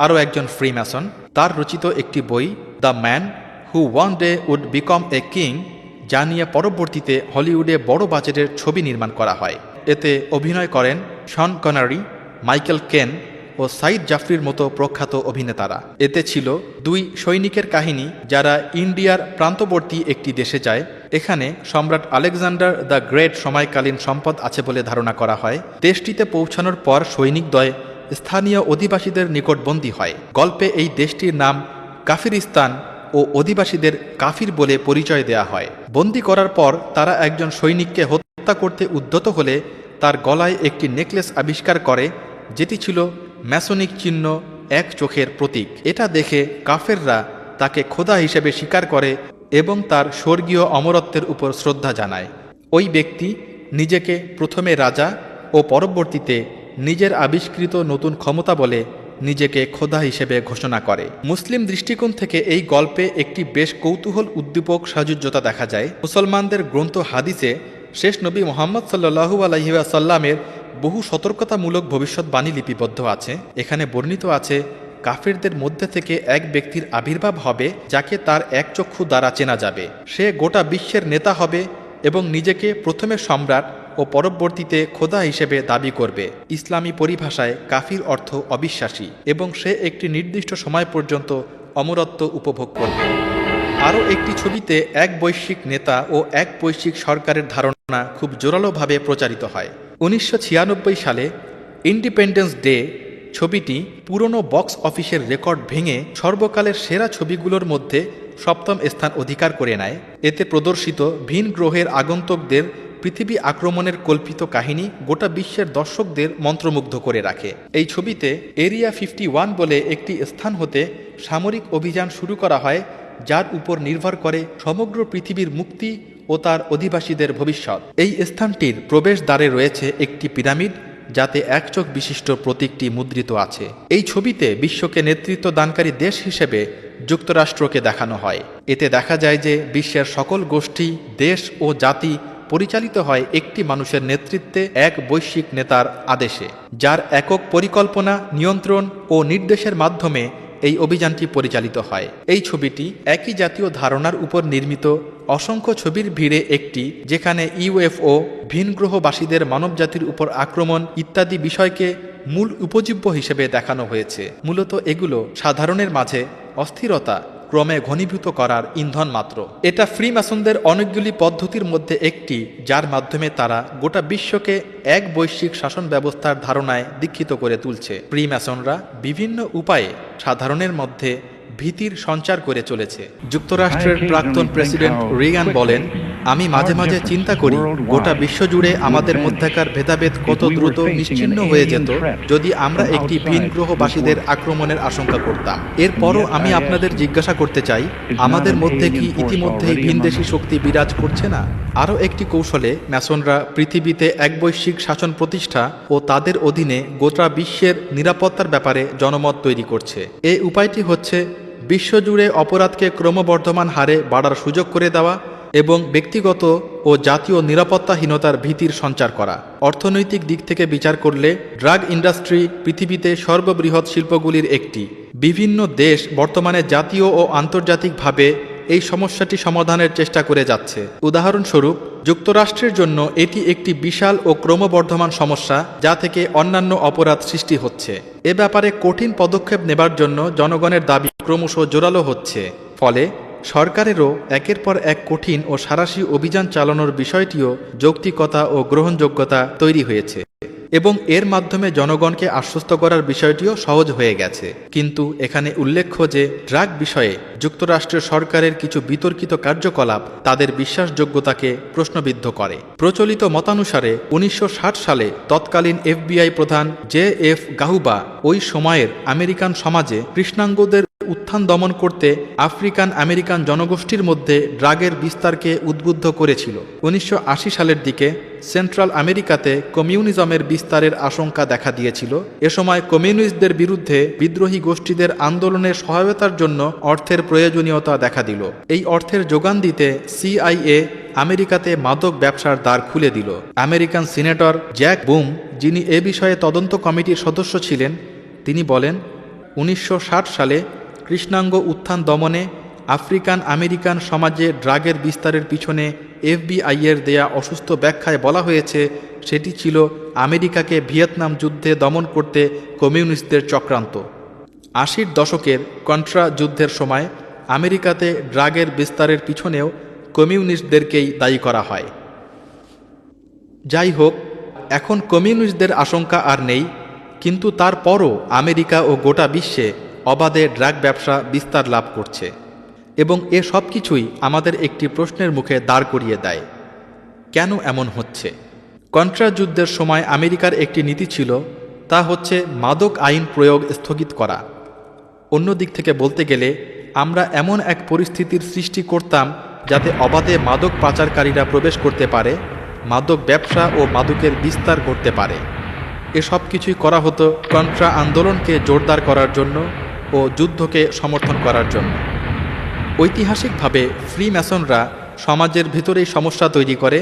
আরও একজন ফ্রিম্যাসন। তার রচিত একটি বই the man who one day would become a king, যা নিয়ে পরবর্তীতে হলিউডে বড় বাজেটের ছবি নির্মাণ করা হয়। এতে অভিনয় করেন শন কনারি, মাইকেল কেন ও সাইদ জাফরির মতো প্রখ্যাত অভিনেতারা। এতে ছিল দুই সৈনিকের কাহিনী যারা ইন্ডিয়ার প্রান্তবর্তী একটি দেশে যায়। এখানে সম্রাট আলেকজান্ডার দ্য গ্রেট সময়কালীন সম্পদ আছে বলে ধারণা করা হয়। দেশটিতে পৌঁছানোর পর সৈনিকদ্বয় স্থানীয় অধিবাসীদের নিকটবন্দী হয়। গল্পে এই দেশটির নাম কাফিরিস্তান ও অধিবাসীদের কাফির বলে পরিচয় দেয়া হয়। বন্দী করার পর তারা একজন সৈনিককে হত্যা করতে উদ্যত হলে তার গলায় একটি নেকলেস আবিষ্কার করে, যেটি ছিল ম্যাসনিক চিহ্ন এক চোখের প্রতীক। এটা দেখে কাফেররা তাকে খোদা হিসেবে স্বীকার করে এবং তার স্বর্গীয় অমরত্বের উপর শ্রদ্ধা জানায়। ওই ব্যক্তি নিজেকে প্রথমে রাজা ও পরবর্তীতে নিজের আবিষ্কৃত নতুন ক্ষমতা বলে নিজেকে খোদা হিসেবে ঘোষণা করে। মুসলিম দৃষ্টিকোণ থেকে এই গল্পে একটি বেশ কৌতূহল উদ্দীপক সাজুজ্যতা দেখা যায়। মুসলমানদের গ্রন্থ হাদিসে শেষ নবী মুহাম্মদ সাল্লাল্লাহু আলাইহি ওয়াসাল্লামের বহু সতর্কতামূলক ভবিষ্যৎবাণী লিপিবদ্ধ আছে। এখানে বর্ণিত আছে, কাফিরদের মধ্যে থেকে এক ব্যক্তির আবির্ভাব হবে যাকে তার এক চক্ষু দ্বারা চেনা যাবে। সে গোটা বিশ্বের নেতা হবে এবং নিজেকে প্রথমে সম্রাট ও পরবর্তীতে খোদা হিসেবে দাবি করবে। ইসলামী পরিভাষায় কাফির অর্থ অবিশ্বাসী, এবং সে একটি নির্দিষ্ট সময় পর্যন্ত অমরত্ব উপভোগ করবে। আরও একটি ছবিতে এক বৈশ্বিক নেতা ও এক বৈশ্বিক সরকারের ধারণা খুব জোরালোভাবে প্রচারিত হয়। 1996 সালে ইন্ডিপেন্ডেন্স ডে ছবিটি পুরনো বক্স অফিসের রেকর্ড ভেঙে সর্বকালের সেরা ছবিগুলোর মধ্যে 7ম স্থান অধিকার করে নেয়। এতে প্রদর্শিত ভিন গ্রহের আগন্তুকদের পৃথিবী আক্রমণের কল্পিত কাহিনী গোটা বিশ্বের দর্শকদের মন্ত্রমুগ্ধ করে রাখে। এই ছবিতে এরিয়া 51 বলে একটি স্থান হতে সামরিক অভিযান শুরু করা হয়, যার উপর নির্ভর করে সমগ্র পৃথিবীর মুক্তি ও তার অধিবাসীদের ভবিষ্যৎ। এই স্থানটির প্রবেশদ্বারে রয়েছে একটি পিরামিড, যাতে এক চোখ বিশিষ্ট প্রতীকটি মুদ্রিত আছে। এই ছবিতে বিশ্বকে নেতৃত্ব দানকারী দেশ হিসেবে যুক্তরাষ্ট্রকে দেখানো হয়। এতে দেখা যায় যে বিশ্বের সকল গোষ্ঠী, দেশ ও জাতি পরিচালিত হয় একটি মানুষের নেতৃত্বে এক বৈশ্বিক নেতার আদেশে, যার একক পরিকল্পনা, নিয়ন্ত্রণ ও নির্দেশের মাধ্যমে এই অভিযানটি পরিচালিত হয়। এই ছবিটি একই জাতীয় ধারণার উপর নির্মিত অসংখ্য ছবির ভিড়ে একটি, যেখানে ইউএফও, ভিনগ্রহবাসীদের মানবজাতির উপর আক্রমণ ইত্যাদি বিষয়কে মূল উপজীব্য হিসেবে দেখানো হয়েছে। মূলত এগুলো সাধারণের মাঝে অস্থিরতা ক্রমে ঘনীভূত করার ইন্ধন মাত্র। এটা ফ্রিম্যাসনদের অনেকগুলি পদ্ধতির মধ্যে একটি, যার মাধ্যমে তারা গোটা বিশ্বকে এক বৈশ্বিক শাসন ব্যবস্থার ধারণায় দীক্ষিত করে তুলছে। ফ্রিম্যাসনরা বিভিন্ন উপায়ে সাধারণের মধ্যে ভীতির সঞ্চার করে চলেছে। যুক্তরাষ্ট্রের প্রাক্তন প্রেসিডেন্ট রিগান বলেন, আমি মাঝে মাঝে চিন্তা করি গোটা বিশ্বজুড়ে আমাদের মধ্যকার ভেদাভেদ কত দ্রুত নিশ্চিহ্ন হয়ে যেত যদি আমরা একটি ভিন গ্রহবাসীদের আক্রমণের আশঙ্কা করতাম। এরপরও আমি আপনাদের জিজ্ঞাসা করতে চাই, আমাদের মধ্যে কি ইতিমধ্যেই ভিনদেশী শক্তি বিরাজ করছে না? আরও একটি কৌশলে ম্যাসনরা পৃথিবীতে এক বৈশ্বিক শাসন প্রতিষ্ঠা ও তাদের অধীনে গোটা বিশ্বের নিরাপত্তার ব্যাপারে জনমত তৈরি করছে। এই উপায়টি হচ্ছে বিশ্বজুড়ে অপরাধকে ক্রমবর্ধমান হারে বাড়ার সুযোগ করে দেওয়া এবং ব্যক্তিগত ও জাতীয় নিরাপত্তাহীনতার ভীতির সঞ্চার করা। অর্থনৈতিক দিক থেকে বিচার করলে ড্রাগ ইন্ডাস্ট্রি পৃথিবীতে সর্ববৃহৎ শিল্পগুলির একটি। বিভিন্ন দেশ বর্তমানে জাতীয় ও আন্তর্জাতিকভাবে এই সমস্যাটি সমাধানের চেষ্টা করে যাচ্ছে। উদাহরণস্বরূপ যুক্তরাষ্ট্রের জন্য এটি একটি বিশাল ও ক্রমবর্ধমান সমস্যা, যা থেকে অন্যান্য অপরাধ সৃষ্টি হচ্ছে। এ ব্যাপারে কঠিন পদক্ষেপ নেবার জন্য জনগণের দাবি ক্রমশ জোরালো হচ্ছে। ফলে সরকারেরও একের পর এক কঠিন ও সাঁড়াশি অভিযান চালানোর বিষয়টিও যৌক্তিকতা ও গ্রহণযোগ্যতা তৈরি হয়েছে এবং এর মাধ্যমে জনগণকে আশ্বস্ত করার বিষয়টিও সহজ হয়ে গেছে। কিন্তু এখানে উল্লেখ্য যে ড্রাগ বিষয়ে যুক্তরাষ্ট্রের সরকারের কিছু বিতর্কিত কার্যকলাপ তাদের বিশ্বাসযোগ্যতাকে প্রশ্নবিদ্ধ করে। প্রচলিত মতানুসারে 1960 সালে তৎকালীন FBI প্রধান JF গাহুবা ওই সময়ের আমেরিকান সমাজে কৃষ্ণাঙ্গদের উত্থান দমন করতে আফ্রিকান আমেরিকান জনগোষ্ঠীর মধ্যে ড্রাগের বিস্তারকে উদ্বুদ্ধ করেছিল। 1980 সালের দিকে সেন্ট্রাল আমেরিকাতে কমিউনিজমের বিস্তারের আশঙ্কা দেখা দিয়েছিল। এ সময় কমিউনিস্টদের বিরুদ্ধে বিদ্রোহী গোষ্ঠীদের আন্দোলনের সহায়তার জন্য অর্থের প্রয়োজনীয়তা দেখা দিল। এই অর্থের যোগান দিতে CIA আমেরিকাতে মাদক ব্যবসার দ্বার খুলে দিল। আমেরিকান সিনেটর জ্যাক বুম, যিনি এ বিষয়ে তদন্ত কমিটির সদস্য ছিলেন, তিনি বলেন, 1960 সালে কৃষ্ণাঙ্গ উত্থান দমনে আফ্রিকান আমেরিকান সমাজে ড্রাগের বিস্তারের পিছনে FBI-এর দেয়া অসুস্থ ব্যাখ্যায় বলা হয়েছে সেটি ছিল আমেরিকাকে ভিয়েতনাম যুদ্ধে দমন করতে কমিউনিস্টদের চক্রান্ত। 80-র দশকের কন্ট্রা যুদ্ধের সময় আমেরিকাতে ড্রাগের বিস্তারের পিছনেও কমিউনিস্টদেরকেই দায়ী করা হয়। যাই হোক, এখন কমিউনিস্টদের আশঙ্কা আর নেই, কিন্তু তারপরও আমেরিকা ও গোটা বিশ্বে অবাধে ড্রাগ ব্যবসা বিস্তার লাভ করছে এবং এ সব কিছুই আমাদের একটি প্রশ্নের মুখে দাঁড় করিয়ে দেয়, কেন এমন হচ্ছে? কন্ট্রা যুদ্ধের সময় আমেরিকার একটি নীতি ছিল, তা হচ্ছে মাদক আইন প্রয়োগ স্থগিত করা। অন্য দিক থেকে বলতে গেলে আমরা এমন এক পরিস্থিতির সৃষ্টি করতাম যাতে অবাধে মাদক পাচারকারীরা প্রবেশ করতে পারে, মাদক ব্যবসা ও মাদকের বিস্তার করতে পারে। এসব কিছুই করা হতো কন্ট্রা আন্দোলনকে জোরদার করার জন্য ও যুদ্ধকে সমর্থন করার জন্য। ঐতিহাসিকভাবে ফ্রি ম্যাসনরা সমাজের ভিতরেই সমস্যা তৈরি করে,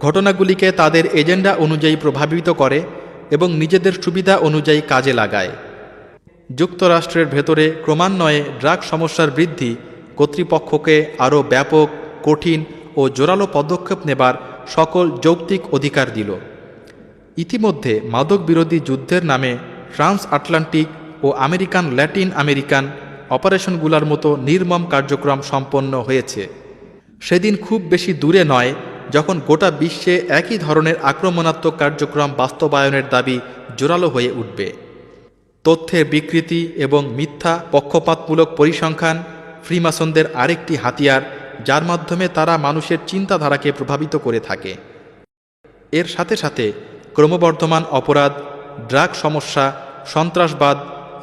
ঘটনাগুলিকে তাদের এজেন্ডা অনুযায়ী প্রভাবিত করে এবং নিজেদের সুবিধা অনুযায়ী কাজে লাগায়। যুক্তরাষ্ট্রের ভেতরে ক্রমান্বয়ে ড্রাগ সমস্যার বৃদ্ধি কর্তৃপক্ষকে আরও ব্যাপক, কঠিন ও জোরালো পদক্ষেপ নেবার সকল যৌক্তিক অধিকার দিল। ইতিমধ্যে মাদক বিরোধী যুদ্ধের নামে ট্রান্স আটলান্টিক ও আমেরিকান ল্যাটিন আমেরিকান অপারেশনগুলোর মতো নির্মম কার্যক্রম সম্পন্ন হয়েছে। সেদিন খুব বেশি দূরে নয় যখন গোটা বিশ্বে একই ধরনের আক্রমণাত্মক কার্যক্রম বাস্তবায়নের দাবি জোরালো হয়ে উঠবে। তথ্যের বিকৃতি এবং মিথ্যা পক্ষপাতমূলক পরিসংখ্যান ফ্রিমাসনদের আরেকটি হাতিয়ার, যার মাধ্যমে তারা মানুষের চিন্তাধারাকে প্রভাবিত করে থাকে। এর সাথে সাথে ক্রমবর্ধমান অপরাধ, ড্রাগ সমস্যা, সন্ত্রাসবাদ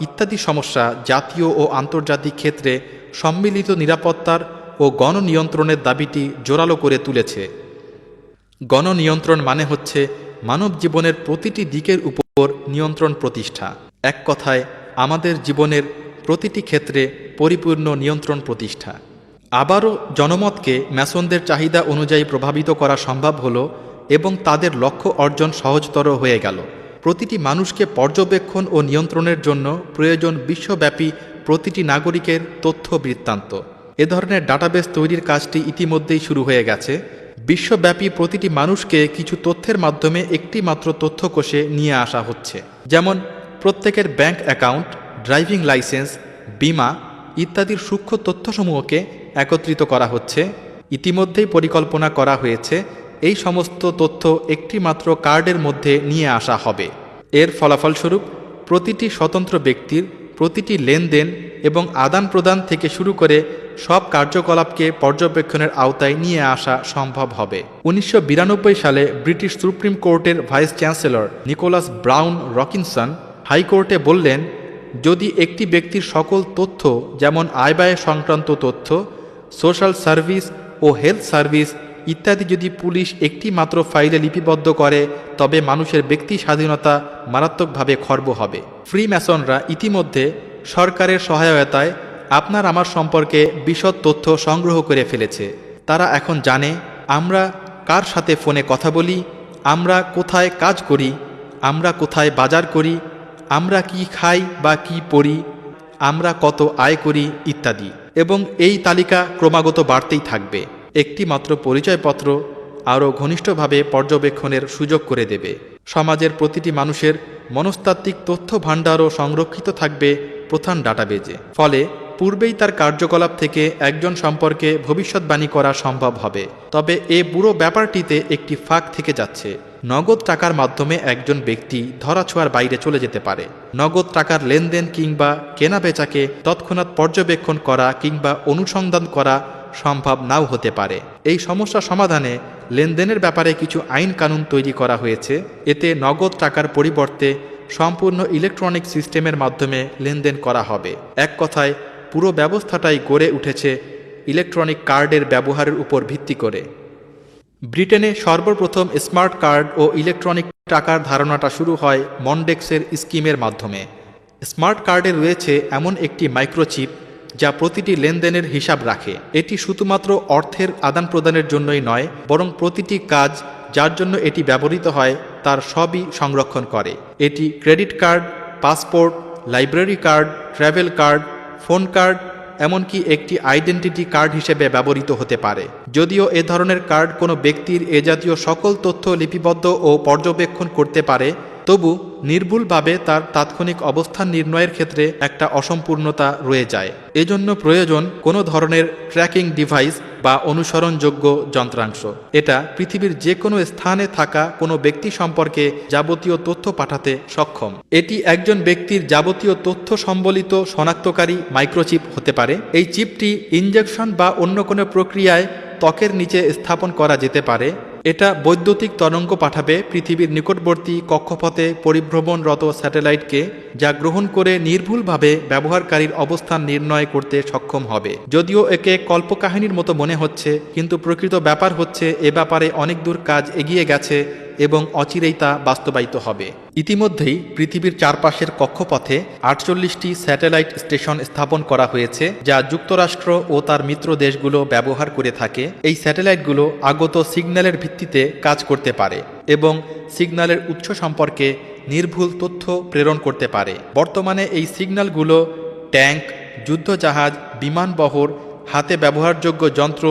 ইত্যাদি সমস্যা জাতীয় ও আন্তর্জাতিক ক্ষেত্রে সম্মিলিত নিরাপত্তার ও গণনিয়ন্ত্রণের দাবিটি জোরালো করে তুলেছে। গণনিয়ন্ত্রণ মানে হচ্ছে মানব জীবনের প্রতিটি দিকের উপর নিয়ন্ত্রণ প্রতিষ্ঠা। এক কথায় আমাদের জীবনের প্রতিটি ক্ষেত্রে পরিপূর্ণ নিয়ন্ত্রণ প্রতিষ্ঠা। আবারও জনমতকে ম্যাসনদের চাহিদা অনুযায়ী প্রভাবিত করা সম্ভব হলো এবং তাদের লক্ষ্য অর্জন সহজতর হয়ে গেল। প্রতিটি মানুষকে পর্যবেক্ষণ ও নিয়ন্ত্রণের জন্য প্রয়োজন বিশ্বব্যাপী প্রতিটি নাগরিকের তথ্য বৃত্তান্ত। এ ধরনের ডাটাবেস তৈরির কাজটি ইতিমধ্যেই শুরু হয়ে গেছে। বিশ্বব্যাপী প্রতিটি মানুষকে কিছু তথ্যের মাধ্যমে একটি মাত্র তথ্যকোষে নিয়ে আসা হচ্ছে, যেমন প্রত্যেকের ব্যাংক অ্যাকাউন্ট, ড্রাইভিং লাইসেন্স, বীমা ইত্যাদির সূক্ষ্ম তথ্যসমূহকে একত্রিত করা হচ্ছে। ইতিমধ্যেই পরিকল্পনা করা হয়েছে এই সমস্ত তথ্য একটি মাত্র কার্ডের মধ্যে নিয়ে আসা হবে। এর ফলাফলস্বরূপ প্রতিটি স্বতন্ত্র ব্যক্তির প্রতিটি লেনদেন এবং আদান প্রদান থেকে শুরু করে সব কার্যকলাপকে পর্যবেক্ষণের আওতায় নিয়ে আসা সম্ভব হবে। 1992 সালে ব্রিটিশ সুপ্রিম কোর্টের ভাইস চ্যান্সেলর নিকোলাস ব্রাউন রকিনসন হাইকোর্টে বললেন, যদি একটি ব্যক্তির সকল তথ্য যেমন আয় ব্যয় সংক্রান্ত তথ্য, সোশ্যাল সার্ভিস ও হেলথ সার্ভিস ইত্যাদি যদি পুলিশ একটি মাত্র ফাইলে লিপিবদ্ধ করে, তবে মানুষের ব্যক্তি স্বাধীনতা মারাত্মকভাবে খর্ব হবে। ফ্রি ম্যাসনরা ইতিমধ্যে সরকারের সহায়তায় আপনার আমার সম্পর্কে বিশদ তথ্য সংগ্রহ করে ফেলেছে। তারা এখন জানে আমরা কার সাথে ফোনে কথা বলি, আমরা কোথায় কাজ করি, আমরা কোথায় বাজার করি, আমরা কি খাই বা কি পড়ি, আমরা কত আয় করি ইত্যাদি। এবং এই তালিকা ক্রমাগত বাড়তেই থাকবে। একটি মাত্র পরিচয়পত্র আরও ঘনিষ্ঠভাবে পর্যবেক্ষণের সুযোগ করে দেবে। সমাজের প্রতিটি মানুষের মনস্তাত্ত্বিক তথ্য ভাণ্ডারও সংরক্ষিত থাকবে প্রধান ডাটাবেজে। ফলে পূর্বেই তার কার্যকলাপ থেকে একজন সম্পর্কে ভবিষ্যৎবাণী করা সম্ভব হবে। তবে এ পুরো ব্যাপারটিতে একটি ফাঁক থেকে যাচ্ছে। নগদ টাকার মাধ্যমে একজন ব্যক্তি ধরাছোঁয়ার বাইরে চলে যেতে পারে। নগদ টাকার লেনদেন কিংবা কেনাবেচাকে তৎক্ষণাৎ পর্যবেক্ষণ করা কিংবা অনুসন্ধান করা সম্ভব নাও হতে পারে। এই সমস্যা সমাধানে লেনদেনের ব্যাপারে কিছু আইন কানুন তৈরি করা হয়েছে। এতে নগদ টাকার পরিবর্তে সম্পূর্ণ ইলেকট্রনিক সিস্টেমের মাধ্যমে লেনদেন করা হবে। এক কথায় পুরো ব্যবস্থাটাই গড়ে উঠেছে ইলেকট্রনিক কার্ডের ব্যবহারের উপর ভিত্তি করে। ব্রিটেনে সর্বপ্রথম স্মার্ট কার্ড ও ইলেকট্রনিক টাকার ধারণাটা শুরু হয় মন্ডেক্সের স্কিমের মাধ্যমে। স্মার্ট কার্ডে রয়েছে এমন একটি মাইক্রোচিপ যা প্রতিটি লেনদেনের হিসাব রাখে। এটি শুধুমাত্র অর্থের আদান প্রদানের জন্যই নয়, বরং প্রতিটি কাজ যার জন্য এটি ব্যবহৃত হয় তার সবই সংরক্ষণ করে। এটি credit card, passport, library card, travel card, phone card, এমনকি একটি আইডেন্টিটি কার্ড হিসেবে ব্যবহৃত হতে পারে। যদিও এ ধরনের কার্ড কোনো ব্যক্তির এ জাতীয় সকল তথ্য লিপিবদ্ধ ও পর্যবেক্ষণ করতে পারে, তবু নির্ভুলভাবে তার তাৎক্ষণিক অবস্থান নির্ণয়ের ক্ষেত্রে একটা অসম্পূর্ণতা রয়ে যায়। এজন্য প্রয়োজন কোনো ধরনের ট্র্যাকিং ডিভাইস বা অনুসরণযোগ্য যন্ত্রাংশ। এটা পৃথিবীর যে কোনো স্থানে থাকা কোনো ব্যক্তি সম্পর্কে যাবতীয় তথ্য পাঠাতে সক্ষম। এটি একজন ব্যক্তির যাবতীয় তথ্য সম্বলিত শনাক্তকারী মাইক্রোচিপ হতে পারে। এই চিপটি ইনজেকশন বা অন্য কোনো প্রক্রিয়ায় ত্বকের নিচে স্থাপন করা যেতে পারে। এটা বৈদ্যুতিক তরঙ্গ পাঠাবে পৃথিবীর নিকটবর্তী কক্ষপথে পরিভ্রমণরত স্যাটেলাইটকে, যা গ্রহণ করে নির্ভুলভাবে ব্যবহারকারীর অবস্থান নির্ণয় করতে সক্ষম হবে। যদিও একে কল্পকাহিনীর মতো মনে হচ্ছে, কিন্তু প্রকৃত ব্যাপার হচ্ছে এ ব্যাপারে অনেক দূর কাজ এগিয়ে গেছে এবং অচিরেই তা বাস্তবায়িত হবে। ইতিমধ্যেই পৃথিবীর চারপাশের কক্ষপথে 48টি স্যাটেলাইট স্টেশন স্থাপন করা হয়েছে, যা যুক্তরাষ্ট্র ও তার মিত্র দেশগুলো ব্যবহার করে থাকে। এই স্যাটেলাইটগুলো আগত সিগন্যালের ভিত্তিতে কাজ করতে পারে এবং সিগন্যালের উৎস সম্পর্কে নির্ভুল তথ্য প্রেরণ করতে পারে। বর্তমানে এই সিগন্যালগুলো ট্যাঙ্ক, যুদ্ধজাহাজ, বিমানবহর, হাতে ব্যবহারযোগ্য যন্ত্র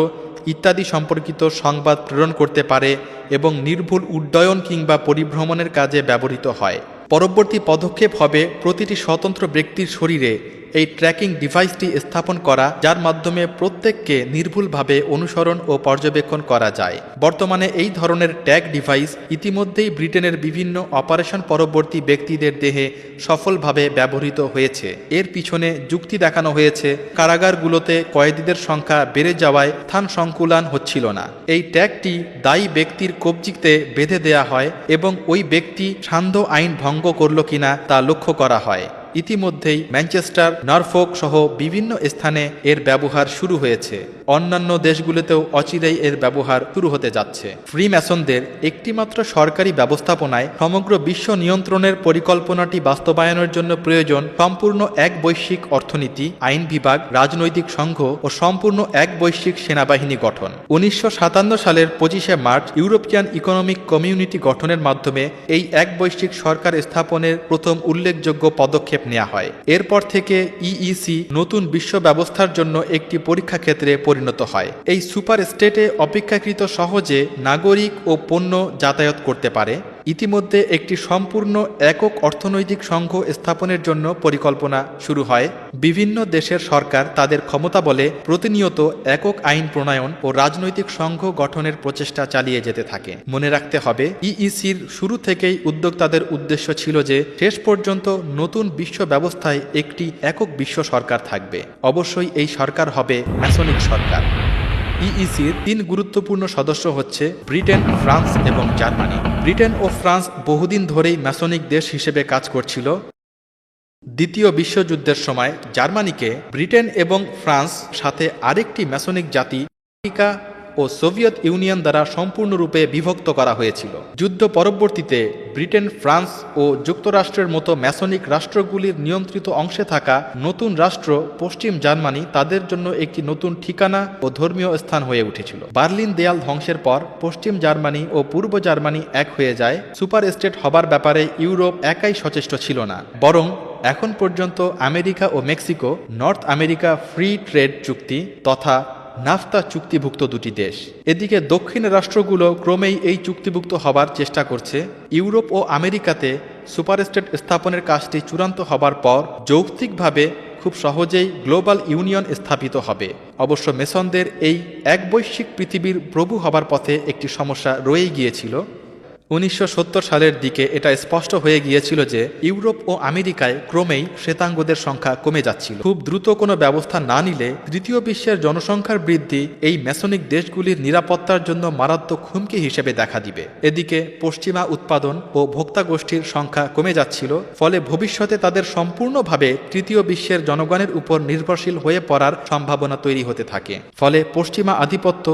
ইত্যাদি সম্পর্কিত সংবাদ প্রেরণ করতে পারে এবং নির্ভুল উড্ডয়ন কিংবা পরিভ্রমণের কাজে ব্যবহৃত হয়। পরবর্তী পদক্ষেপ হবে প্রতিটি স্বতন্ত্র ব্যক্তির শরীরে এই ট্র্যাকিং ডিভাইসটি স্থাপন করা, যার মাধ্যমে প্রত্যেককে নির্ভুলভাবে অনুসরণ ও পর্যবেক্ষণ করা যায়। বর্তমানে এই ধরনের ট্যাগ ডিভাইস ইতিমধ্যেই ব্রিটেনের বিভিন্ন অপারেশন পরবর্তী ব্যক্তিদের দেহে সফলভাবে ব্যবহৃত হয়েছে। এর পিছনে যুক্তি দেখানো হয়েছে কারাগারগুলোতে কয়েদিদের সংখ্যা বেড়ে যাওয়ায় স্থান সংকুলান হচ্ছিল না। এই ট্যাগটি দায়ী ব্যক্তির কবজিতে বেঁধে দেয়া হয় এবং ওই ব্যক্তি সান্ধ্য আইন ভঙ্গ করল কিনা তা লক্ষ্য করা হয়। ইতিমধ্যেই ম্যানচেস্টার, নরফোক সহ বিভিন্ন স্থানে এর ব্যবহার শুরু হয়েছে। অন্যান্য দেশগুলোতেও অচিরেই এর ব্যবহার শুরু হতে যাচ্ছে। ফ্রিম্যাসনদের একটিমাত্র সরকারি ব্যবস্থাপনায় সমগ্র বিশ্ব নিয়ন্ত্রণের পরিকল্পনাটি বাস্তবায়নের জন্য প্রয়োজন সম্পূর্ণ এক বৈশ্বিক অর্থনীতি, আইন বিভাগ, রাজনৈতিক সংঘ ও সম্পূর্ণ এক বৈশ্বিক সেনাবাহিনী গঠন। 1957 সালের 25শে মার্চ ইউরোপিয়ান ইকোনমিক কমিউনিটি গঠনের মাধ্যমে এই এক বৈশ্বিক সরকার স্থাপনের প্রথম উল্লেখযোগ্য পদক্ষেপ নেওয়া হয়। এরপর থেকে ইইসি নতুন বিশ্ব ব্যবস্থার জন্য একটি পরীক্ষা ক্ষেত্রে পরিণত হয়। এই সুপার স্টেটে অপেক্ষাকৃত সহজে নাগরিক ও পণ্য যাতায়াত করতে পারে। ইতিমধ্যে একটি সম্পূর্ণ একক অর্থনৈতিক সংঘ স্থাপনের জন্য পরিকল্পনা শুরু হয়। বিভিন্ন দেশের সরকার তাদের ক্ষমতা বলে প্রতিনিয়ত একক আইন প্রণয়ন ও রাজনৈতিক সংঘ গঠনের প্রচেষ্টা চালিয়ে যেতে থাকে। মনে রাখতে হবে, ইইসির শুরু থেকেই উদ্যোক্তাদের উদ্দেশ্য ছিল যে শেষ পর্যন্ত নতুন বিশ্ব ব্যবস্থায় একটি একক বিশ্ব সরকার থাকবে। অবশ্যই এই সরকার হবে ম্যাসনিক সরকার। ইইসির 3 গুরুত্বপূর্ণ সদস্য হচ্ছে ব্রিটেন, ফ্রান্স এবং জার্মানি। ব্রিটেন ও ফ্রান্স বহুদিন ধরেই ম্যাসনিক দেশ হিসেবে কাজ করছিল। দ্বিতীয় বিশ্বযুদ্ধের সময় জার্মানিকে ব্রিটেন এবং ফ্রান্স সাথে আরেকটি ম্যাসনিক জাতি আমেরিকা ও সোভিয়েত ইউনিয়ন দ্বারা সম্পূর্ণরূপে বিভক্ত করা হয়েছিল। যুদ্ধ পরবর্তীতে ব্রিটেন, ফ্রান্স ও যুক্তরাষ্ট্রের মতো ম্যাসনিক রাষ্ট্রগুলির নিয়ন্ত্রিত অংশে থাকা নতুন রাষ্ট্র পশ্চিম জার্মানি তাদের জন্য একটি নতুন ঠিকানা ও ধর্মীয় স্থান হয়ে উঠেছিল। বার্লিন দেয়াল ধ্বংসের পর পশ্চিম জার্মানি ও পূর্ব জার্মানি এক হয়ে যায়। সুপার স্টেট হবার ব্যাপারে ইউরোপ একাই সচেষ্ট ছিল না, বরং এখন পর্যন্ত আমেরিকা ও Mexico North America free trade চুক্তি তথা নাফতা চুক্তিভুক্ত দুটি দেশ। এদিকে দক্ষিণ রাষ্ট্রগুলো ক্রমেই এই চুক্তিভুক্ত হবার চেষ্টা করছে। ইউরোপ ও আমেরিকাতে সুপারস্টেট স্থাপনের কাজটি চূড়ান্ত হবার পর যৌক্তিকভাবে খুব সহজেই গ্লোবাল ইউনিয়ন স্থাপিত হবে। অবশ্য মেসনদের এই এক বৈশ্বিক পৃথিবীর প্রভু হবার পথে একটি সমস্যা রয়েই গিয়েছিল। 1970 সালের দিকে এটা স্পষ্ট হয়ে গিয়েছিল যে ইউরোপ ও আমেরিকায় ক্রমেই শ্বেতাঙ্গদের সংখ্যা কমে যাচ্ছিল। খুব দ্রুত কোনো ব্যবস্থা না নিলে তৃতীয় বিশ্বের জনসংখ্যার বৃদ্ধি এই ম্যাসনিক দেশগুলির নিরাপত্তার জন্য মারাত্মক হুমকি হিসেবে দেখা দিবে। এদিকে পশ্চিমা উৎপাদন ও ভোক্তা গোষ্ঠীর সংখ্যা কমে যাচ্ছিল, ফলে ভবিষ্যতে তাদের সম্পূর্ণভাবে তৃতীয় বিশ্বের জনগণের উপর নির্ভরশীল হয়ে পড়ার সম্ভাবনা তৈরি হতে থাকে। ফলে পশ্চিমা আধিপত্য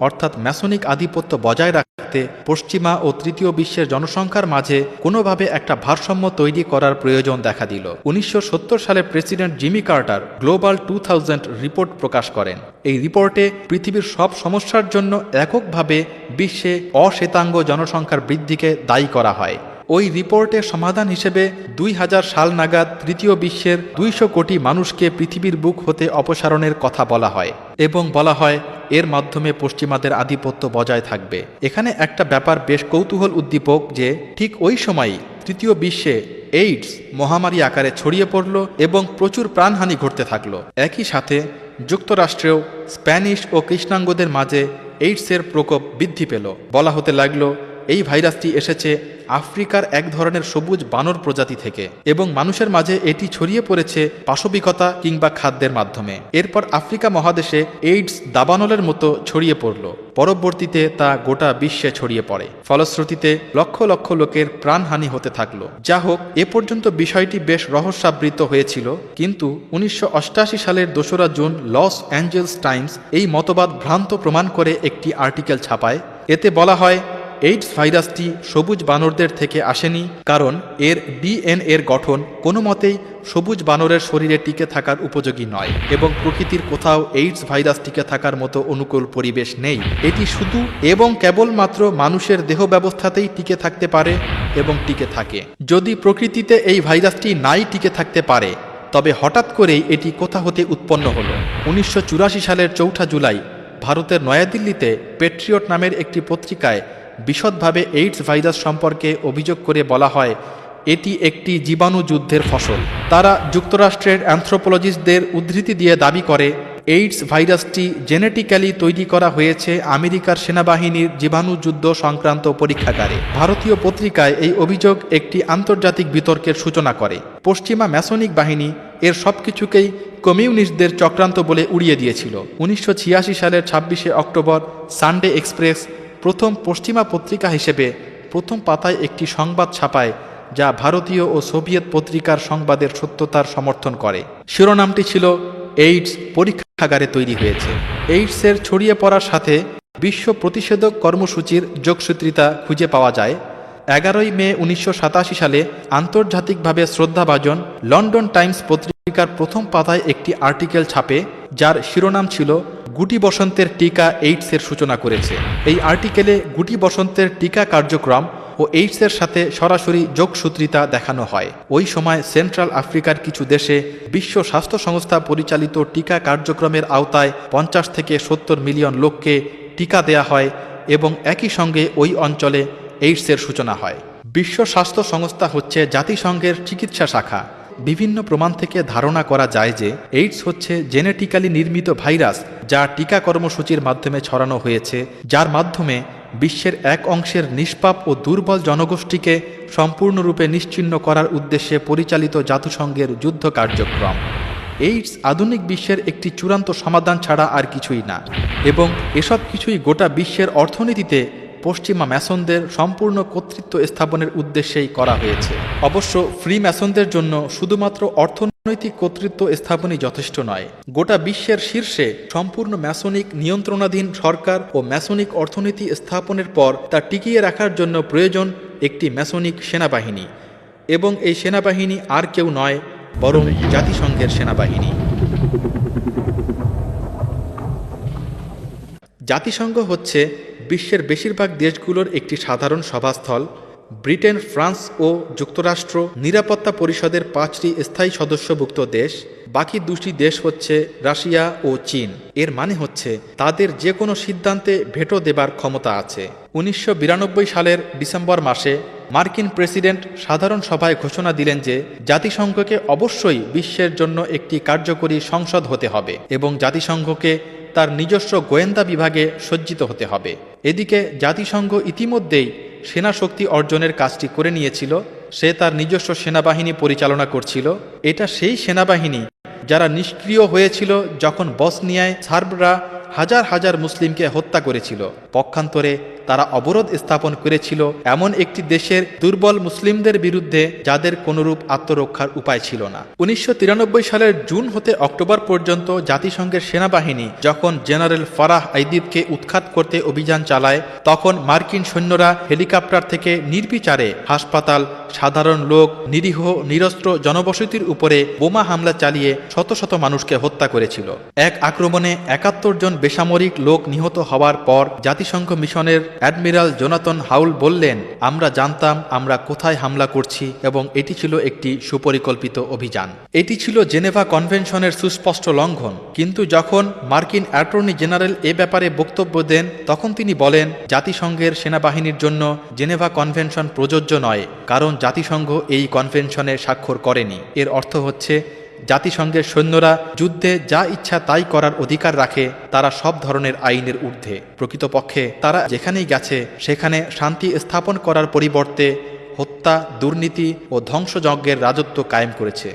অর্থাৎ ম্যাসনিক আধিপত্য বজায় রাখতে পশ্চিমা ও তৃতীয় বিশ্বের জনসংখ্যার মাঝে কোনোভাবে একটা ভারসাম্য তৈরি করার প্রয়োজন দেখা দিল। 1970 সালে president Jimmy Carter global 2000 report প্রকাশ করেন। এই রিপোর্টে পৃথিবীর সব সমস্যার জন্য এককভাবে বিশ্বে অশ্বেতাঙ্গ জনসংখ্যার বৃদ্ধিকে দায়ী করা হয়। ওই রিপোর্টের সমাধান হিসেবে 2000 সাল নাগাদ তৃতীয় বিশ্বের 200 কোটি মানুষকে পৃথিবীর বুক হতে অপসারণের কথা বলা হয় এবং বলা হয় এর মাধ্যমে পশ্চিমাদের আধিপত্য বজায় থাকবে। এখানে একটা ব্যাপার বেশ কৌতূহল উদ্দীপক যে ঠিক ওই সময়ই তৃতীয় বিশ্বে এইডস মহামারী আকারে ছড়িয়ে পড়ল এবং প্রচুর প্রাণহানি ঘটতে থাকলো। একই সাথে যুক্তরাষ্ট্রেও স্প্যানিশ ও কৃষ্ণাঙ্গদের মাঝে এইডসের প্রকোপ বৃদ্ধি পেল। বলা হতে লাগলো এই ভাইরাসটি এসেছে আফ্রিকার এক ধরনের সবুজ বানর প্রজাতি থেকে এবং মানুষের মাঝে এটি ছড়িয়ে পড়েছে পাশবিকতা কিংবা খাদ্যের মাধ্যমে। এরপর আফ্রিকা মহাদেশে এইডস দাবানলের মতো ছড়িয়ে পড়ল। পরবর্তীতে তা গোটা বিশ্বে ছড়িয়ে পড়ে। ফলশ্রুতিতে লক্ষ লক্ষ লোকের প্রাণহানি হতে থাকলো। যা হোক, এ পর্যন্ত বিষয়টি বেশ রহস্যাবৃত হয়েছিল, কিন্তু 1988 সালের 2রা জুন লস অ্যাঞ্জেলস টাইমস এই মতবাদ ভ্রান্ত প্রমাণ করে একটি আর্টিকেল ছাপায়। এতে বলা হয় এইডস ভাইরাসটি সবুজ বানরদের থেকে আসেনি, কারণ এর ডিএনএর গঠন কোনো মতেই সবুজ বানরের শরীরে টিকে থাকার উপযোগী নয় এবং প্রকৃতির কোথাও এইডস ভাইরাস টিকে থাকার মতো অনুকূল পরিবেশ নেই। এটি শুধু এবং কেবলমাত্র মানুষের দেহ ব্যবস্থাতেই টিকে থাকতে পারে এবং টিকে থাকে। যদি প্রকৃতিতে এই ভাইরাসটি নাই টিকে থাকতে পারে, তবে হঠাৎ করেই এটি কোথা হতে উৎপন্ন হলো। 1984 সালের 4 জুলাই ভারতের নয়াদিল্লিতে পেট্রিয়ট নামের একটি পত্রিকায় বিশদভাবে এইডস ভাইরাস সম্পর্কে অভিযোগ করে বলা হয় এটি একটি জীবাণু যুদ্ধের ফসল। তারা যুক্তরাষ্ট্রের অ্যানথ্রোপোলজিস্টদের উদ্ধৃতি দিয়ে দাবি করে এইডস ভাইরাসটি জেনেটিক্যালি তৈরি করা হয়েছে আমেরিকার সেনাবাহিনীর জীবাণু যুদ্ধ সংক্রান্ত পরীক্ষাগারে। ভারতীয় পত্রিকায় এই অভিযোগ একটি আন্তর্জাতিক বিতর্কের সূচনা করে। পশ্চিমা ম্যাসনিক বাহিনী এর সবকিছুকেই কমিউনিস্টদের চক্রান্ত বলে উড়িয়ে দিয়েছিল। 1986 সালের 26শে অক্টোবর সানডে এক্সপ্রেস প্রথম পশ্চিমা পত্রিকা হিসেবে প্রথম পাতায় একটি সংবাদ ছাপায় যা ভারতীয় ও সোভিয়েত পত্রিকার সংবাদের সত্যতার সমর্থন করে। শিরোনামটি ছিল এইডস পরীক্ষাগারে তৈরি হয়েছে। এইডসের ছড়িয়ে পড়ার সাথে বিশ্ব প্রতিষেধক কর্মসূচির যোগসূত্রিতা খুঁজে পাওয়া যায়। 11 মে 1987 সালে আন্তর্জাতিকভাবে শ্রদ্ধাভাজন লন্ডন টাইমস পত্রিকার প্রথম পাতায় একটি আর্টিকেল ছাপে যার শিরোনাম ছিল গুটি বসন্তের টিকা এইডসের সূচনা করেছে। এই আর্টিকেলে গুটি বসন্তের টিকা কার্যক্রম ও এইডসের সাথে সরাসরি যোগসূত্রিতা দেখানো হয়। ওই সময় সেন্ট্রাল আফ্রিকার কিছু দেশে বিশ্ব স্বাস্থ্য সংস্থা পরিচালিত টিকা কার্যক্রমের আওতায় 50 থেকে 70 মিলিয়ন লোককে টিকা দেয়া হয় এবং একই সঙ্গে ওই অঞ্চলে এইডসের সূচনা হয়। বিশ্ব স্বাস্থ্য সংস্থা হচ্ছে জাতিসংঘের চিকিৎসা শাখা। বিভিন্ন প্রমাণ থেকে ধারণা করা যায় যে এইডস হচ্ছে জেনেটিক্যালি নির্মিত ভাইরাস যা টিকা কর্মসূচির মাধ্যমে ছড়ানো হয়েছে, যার মাধ্যমে বিশ্বের এক অংশের নিষ্পাপ ও দুর্বল জনগোষ্ঠীকে সম্পূর্ণরূপে নিশ্চিহ্ন করার উদ্দেশ্যে পরিচালিত জাতিসংঘের যুদ্ধ কার্যক্রম। এইডস আধুনিক বিশ্বের একটি চূড়ান্ত সমাধান ছাড়া আর কিছুই না এবং এসব কিছুই গোটা বিশ্বের অর্থনীতিতে পশ্চিমা ম্যাসনদের সম্পূর্ণ কর্তৃত্ব স্থাপনের উদ্দেশ্যেই করা হয়েছে। অবশ্য ফ্রি ম্যাসনদের জন্য শুধুমাত্র অর্থনৈতিক কর্তৃত্ব স্থাপনই যথেষ্ট নয়। গোটা বিশ্বের শীর্ষে সম্পূর্ণ ম্যাসনিক নিয়ন্ত্রণাধীন সরকার ও ম্যাসনিক অর্থনীতি স্থাপনের পর তা টিকিয়ে রাখার জন্য প্রয়োজন একটি ম্যাসনিক সেনাবাহিনী, এবং এই সেনাবাহিনী আর কেউ নয় বরং জাতিসংঘের সেনাবাহিনী। জাতিসংঘ হচ্ছে বিশ্বের বেশিরভাগ দেশগুলোর একটি সাধারণ সভাস্থল। ব্রিটেন, ফ্রান্স ও যুক্তরাষ্ট্র নিরাপত্তা পরিষদের 5টি স্থায়ী সদস্যভুক্ত দেশ। বাকি দুটি দেশ হচ্ছে রাশিয়া ও চীন। এর মানে হচ্ছে তাদের যে কোনো সিদ্ধান্তে ভেটো দেবার ক্ষমতা আছে। 1992 সালের ডিসেম্বর মাসে মার্কিন প্রেসিডেন্ট সাধারণ সভায় ঘোষণা দিলেন যে জাতিসংঘকে অবশ্যই বিশ্বের জন্য একটি কার্যকরী সংসদ হতে হবে এবং জাতিসংঘকে তার নিজস্ব গোয়েন্দা বিভাগে সজ্জিত হতে হবে। এদিকে জাতিসংঘ ইতিমধ্যেই সেনা শক্তি অর্জনের কাজটি করে নিয়েছিল। সে তার নিজস্ব সেনাবাহিনী পরিচালনা করছিল। এটা সেই সেনাবাহিনী যারা নিষ্ক্রিয় হয়েছিল যখন বসনিয়ায় সার্বরা হাজার হাজার মুসলিমকে হত্যা করেছিল। পক্ষান্তরে তারা অবরোধ স্থাপন করেছিল এমন একটি দেশের দুর্বল মুসলিমদের বিরুদ্ধে যাদের কোনরূপ আত্মরক্ষার উপায় ছিল না। 1993 সালের জুন হতে অক্টোবর পর্যন্ত জাতিসংঘের সেনাবাহিনী যখন জেনারেল ফারাহ আইদিদকে উৎখাত করতে অভিযান চালায়, তখন মার্কিন সৈন্যরা হেলিকপ্টার থেকে নির্বিচারে হাসপাতাল, সাধারণ লোক, নিরীহ নিরস্ত্র জনবসতির উপরে বোমা হামলা চালিয়ে শত শত মানুষকে হত্যা করেছিল। এক আক্রমণে 71 জন বেসামরিক লোক নিহত হওয়ার পর জাতিসংঘ মিশনের অ্যাডমিরাল জোনাথন হাউল বললেন, আমরা জানতাম আমরা কোথায় হামলা করছি এবং এটি ছিল একটি সুপরিকল্পিত অভিযান। এটি ছিল জেনেভা কনভেনশনের সুস্পষ্ট লঙ্ঘন। কিন্তু যখন মার্কিন অ্যাটর্নি জেনারেল এ ব্যাপারে বক্তব্য দেন, তখন তিনি বলেন জাতিসংঘের সেনাবাহিনীর জন্য জেনেভা কনভেনশন প্রযোজ্য নয়, কারণ জাতিসংঘ এই কনভেনশনে স্বাক্ষর করেনি। এর অর্থ হচ্ছে জাতিসংঘের সৈন্যরা যুদ্ধে যা ইচ্ছা তাই করার অধিকার রাখে, তারা সব ধরনের আইনের ঊর্ধ্বে। প্রকৃতপক্ষে তারা যেখানেই গেছে সেখানে শান্তি স্থাপন করার পরিবর্তে হত্যা, দুর্নীতি ও ধ্বংসযজ্ঞের রাজত্ব কায়েম করেছে।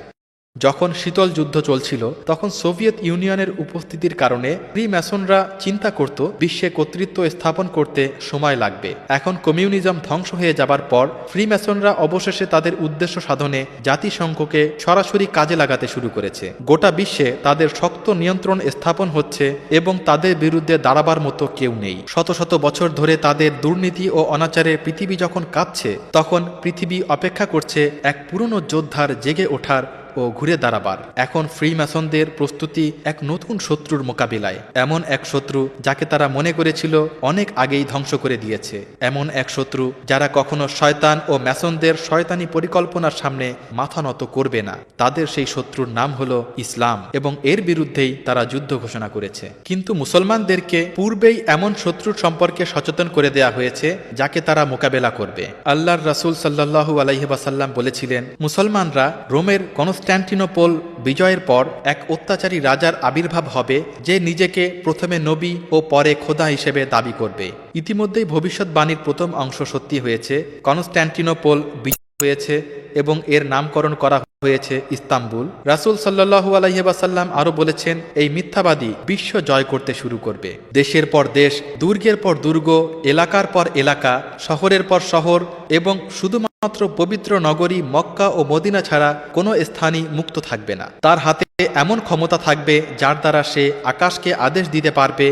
যখন শীতল যুদ্ধ চলছিল তখন সোভিয়েত ইউনিয়নের উপস্থিতির কারণে ফ্রিম্যাসনরা চিন্তা করত বিশ্বে কর্তৃত্ব স্থাপন করতে সময় লাগবে। এখন কমিউনিজম ধ্বংস হয়ে যাবার পর ফ্রিম্যাসনরা অবশেষে তাদের উদ্দেশ্য সাধনে জাতিসংঘকে সরাসরি কাজে লাগাতে শুরু করেছে। গোটা বিশ্বে তাদের শক্ত নিয়ন্ত্রণ স্থাপন হচ্ছে এবং তাদের বিরুদ্ধে দাঁড়াবার মতো কেউ নেই। শত শত বছর ধরে তাদের দুর্নীতি ও অনাচারে পৃথিবী যখন কাঁপছে, তখন পৃথিবী অপেক্ষা করছে এক পুরনো যোদ্ধার জেগে ওঠার ও ঘুরে দাঁড়াবার। এখন ফ্রিম্যাসনদের প্রস্তুতি এক নতুন শত্রুর মোকাবিলায়, এমন এক শত্রু যাকে তারা মনে করেছিল অনেক আগেই ধ্বংস করে দিয়েছে, এমন এক শত্রু যারা কখনো শয়তান ও ম্যাসনদের শয়তানি পরিকল্পনার সামনে মাথা নত করবে না। তাদের সেই শত্রুর নাম হলো ইসলাম এবং এর বিরুদ্ধেই তারা যুদ্ধ ঘোষণা করেছে। কিন্তু মুসলমানদেরকে পূর্বেই এমন শত্রুর সম্পর্কে সচেতন করে দেয়া হয়েছে যাকে তারা মোকাবেলা করবে। আল্লাহর রাসূল সাল্লাল্লাহু আলাইহি ওয়াসাল্লাম বলেছিলেন, মুসলমানরা রোমের কনস্ট্যান্টিনোপল বিজয়ের পর এক অত্যাচারী রাজার আবির্ভাব হবে যে নিজেকে প্রথমে নবী ও পরে খোদা হিসেবে দাবি করবে। ইতিমধ্যেই ভবিষ্যৎবাণীর প্রথম অংশ সত্যি হয়েছে। কনস্ট্যান্টিনোপল বিজয় হয়েছে এবং এর নামকরণ করা হয়েছে ইস্তাম্বুল। রাসূল সাল্লাল্লাহু আলাইহি ওয়াসাল্লাম আরো বলেছেন, এই মিথ্যাবাদী বিশ্ব জয় করতে শুরু করবে। দেশের পর দেশ, দুর্গের পর দুর্গ, এলাকার পর এলাকা, শহরের পর শহর এবং শুধুমাত্র পবিত্র নগরী মক্কা ও মদিনা ছাড়া কোনো স্থানই মুক্ত থাকবে না। তার হাতে এমন ক্ষমতা থাকবে যার দ্বারা সে আকাশকে আদেশ দিতে পারবে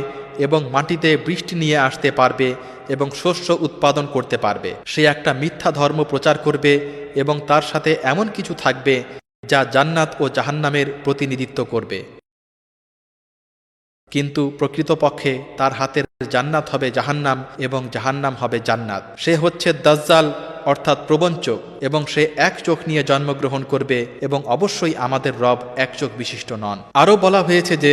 এবং মাটিতে বৃষ্টি নিয়ে আসতে পারবে এবং শস্য উৎপাদন করতে পারবে। সে একটা মিথ্যা ধর্ম প্রচার করবে এবং তার সাথে এমন কিছু থাকবে যা জান্নাত ও জাহান্নামের প্রতিনিধিত্ব করবে। কিন্তু প্রকৃতপক্ষে তার হাতের জান্নাত হবে জাহান্নাম এবং জাহান্নাম হবে জান্নাত। সে হচ্ছে দাজ্জাল অর্থাৎ প্রবঞ্চক এবং সে এক চোখ নিয়ে জন্মগ্রহণ করবে এবং অবশ্যই আমাদের রব এক চোখ বিশিষ্ট নন। আরও বলা হয়েছে যে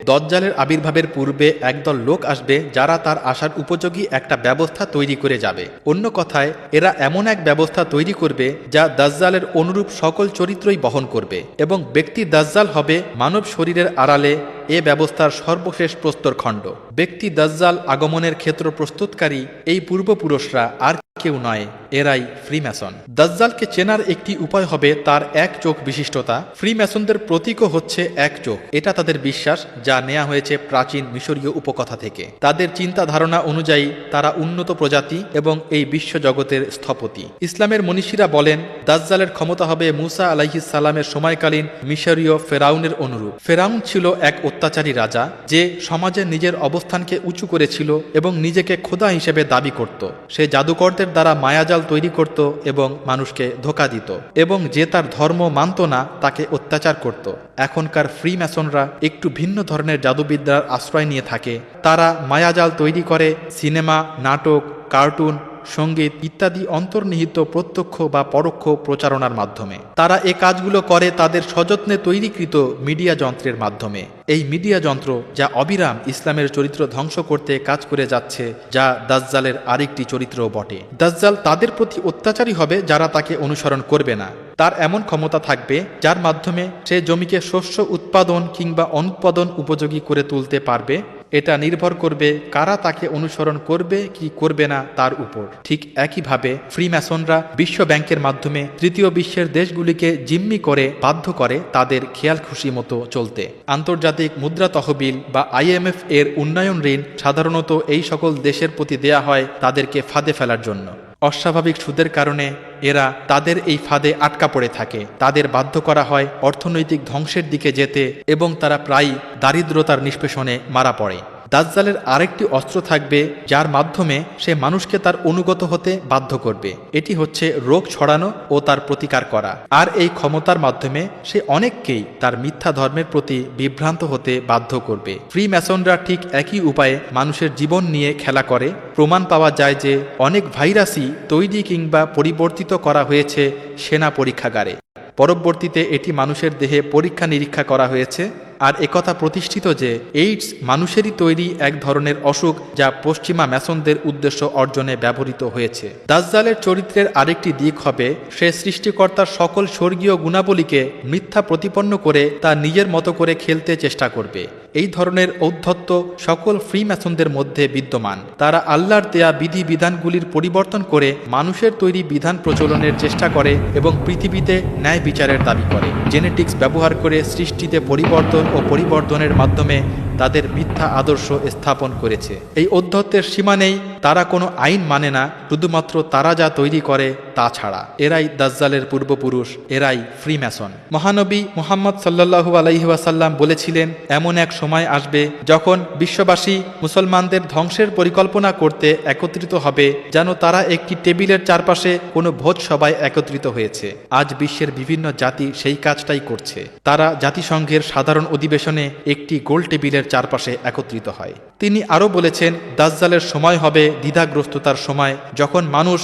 দাজ্জালের আবির্ভাবের পূর্বে একদল লোক আসবে যারা তার আসার উপযোগী একটা ব্যবস্থা তৈরি করে যাবে। অন্য কথায় এরা এমন এক ব্যবস্থা তৈরি করবে যা দাজ্জালের অনুরূপ সকল চরিত্রই বহন করবে এবং ব্যক্তি দাজ্জাল হবে মানব শরীরের আড়ালে এ ব্যবস্থার সর্বশেষ প্রস্তরখণ্ড। ব্যক্তি দাজ্জাল আগমনের ক্ষেত্র প্রস্তুতকারী এই পূর্বপুরুষরা আর কেউ নয়, এরাই ফ্রিম্যাসন। দাজ্জালকে চেনার একটি উপায় হবে তার এক চোখ বিশিষ্টতা। ফ্রিম্যাসনদের প্রতীকও হচ্ছে এক চোখ। এটা তাদের বিশ্বাস যা নেওয়া হয়েছে প্রাচীন মিশরীয় উপকথা থেকে। তাদের চিন্তা ধারণা অনুযায়ী তারা উন্নত প্রজাতি এবং এই বিশ্ব জগতের স্থপতি। ইসলামের মনীষীরা বলেন দাজ্জালের ক্ষমতা হবে মুসা আলাইহিস সালামের সময়কালীন মিশরীয় ফেরাউনের অনুরূপ। ফেরাউন ছিল এক অত্যাচারী রাজা যে সমাজে নিজের অবস্থানকে উঁচু করেছিল এবং নিজেকে খোদা হিসেবে দাবি করত। সে জাদুকরদের দ্বারা মায়াজাল তৈরি করত এবং মানুষকে ধোঁকা দিত এবং যে তার ধর্ম মানত না তাকে অত্যাচার করত। এখনকার ফ্রিম্যাসনরা একটু ভিন্ন ধরনের জাদুবিদ্যার আশ্রয় নিয়ে থাকে। তারা মায়াজাল তৈরি করে সিনেমা, নাটক, কার্টুন সঙ্গীত ইত্যাদি অন্তর্নিহিত প্রত্যক্ষ বা পরোক্ষ প্রচারণার মাধ্যমে। তারা এ কাজগুলো করে তাদের সযত্নে তৈরিকৃত মিডিয়া যন্ত্রের মাধ্যমে। এই মিডিয়া যন্ত্র যা অবিরাম ইসলামের চরিত্র ধ্বংস করতে কাজ করে যাচ্ছে, যা দাজ্জালের আরেকটি চরিত্রও বটে। দাজ্জাল তাদের প্রতি অত্যাচারী হবে যারা তাকে অনুসরণ করবে না। তার এমন ক্ষমতা থাকবে যার মাধ্যমে সে জমিকে শস্য উৎপাদন কিংবা অনুৎপাদন উপযোগী করে তুলতে পারবে। এটা নির্ভর করবে কারা তাকে অনুসরণ করবে কি করবে না তার উপর। ঠিক একইভাবে ফ্রিম্যাসনরা বিশ্ব ব্যাংকের মাধ্যমে তৃতীয় বিশ্বের দেশগুলিকে জিম্মি করে বাধ্য করে তাদের খেয়াল খুশি মতো চলতে। আন্তর্জাতিক মুদ্রা তহবিল বা IMF এর উন্নয়ন ঋণ সাধারণত এই সকল দেশের প্রতি দেয়া হয় তাদেরকে ফাঁদে ফেলার জন্য। অস্বাভাবিক সুদের কারণে এরা তাদের এই ফাঁদে আটকা পড়ে থাকে। তাদের বাধ্য করা হয় অর্থনৈতিক ধ্বংসের দিকে যেতে এবং তারা প্রায়ই দারিদ্রতার নিষ্পেষণে মারা পড়ে। দাজ্জালের আরেকটি অস্ত্র থাকবে যার মাধ্যমে সে মানুষকে তার অনুগত হতে বাধ্য করবে। এটি হচ্ছে রোগ ছড়ানো ও তার প্রতিকার করা। আর এই ক্ষমতার মাধ্যমে সে অনেককেই তার মিথ্যা ধর্মের প্রতি বিভ্রান্ত হতে বাধ্য করবে। ফ্রিম্যাসনরা ঠিক একই উপায়ে মানুষের জীবন নিয়ে খেলা করে। প্রমাণ পাওয়া যায় যে অনেক ভাইরাসই তৈরি কিংবা পরিবর্তিত করা হয়েছে সেনা পরীক্ষাগারে। পরবর্তীতে এটি মানুষের দেহে পরীক্ষা নিরীক্ষা করা হয়েছে। আর একথা প্রতিষ্ঠিত যে এইডস মানুষেরই তৈরি এক ধরনের অসুখ, যা পশ্চিমা ম্যাসনদের উদ্দেশ্য অর্জনে ব্যবহৃত হয়েছে। দাজ্জালের চরিত্রের আরেকটি দিক হবে সে সৃষ্টিকর্তার সকল স্বর্গীয় গুণাবলীকে মিথ্যা প্রতিপন্ন করে তা নিজের মতো করে খেলতে চেষ্টা করবে। এই ধরনের ঔদ্ধত্য সকল ফ্রিম্যাসনদের মধ্যে বিদ্যমান। তারা আল্লাহর দেয়া বিধি বিধানগুলির পরিবর্তন করে মানুষের তৈরি বিধান প্রচলনের চেষ্টা করে এবং পৃথিবীতে ন্যায় বিচারের দাবি করে। জেনেটিক্স ব্যবহার করে সৃষ্টিতে পরিবর্তন ও পরিবর্ধনের মাধ্যমে তাদের মিথ্যা আদর্শ স্থাপন করেছে। এই ঔদ্ধত্যের সীমা নেই। তারা কোনো আইন মানে না, শুধুমাত্র তারা যা তৈরি করে তা ছাড়া। এরাই দাজ্জালের পূর্বপুরুষ, এরাই ফ্রিম্যাসন। মহানবী মুহাম্মদ সাল্লাল্লাহু আলাইহি ওয়াসাল্লাম বলেছিলেন, এমন এক সময় আসবে যখন বিশ্ববাসী মুসলমানদের ধ্বংসের পরিকল্পনা করতে একত্রিত হবে যেন তারা একটি টেবিলের চারপাশে কোনো ভোজ সভায় একত্রিত হয়েছে। আজ বিশ্বের বিভিন্ন জাতি সেই কাজটাই করছে। তারা জাতিসংঘের সাধারণ অধিবেশনে একটি গোল টেবিলের চারপাশে একত্রিত হয়। তিনি আরও বলেছেন, দাজ্জালের সময় হবে দ্বিধাগ্রস্ততার সময়, যখন মানুষ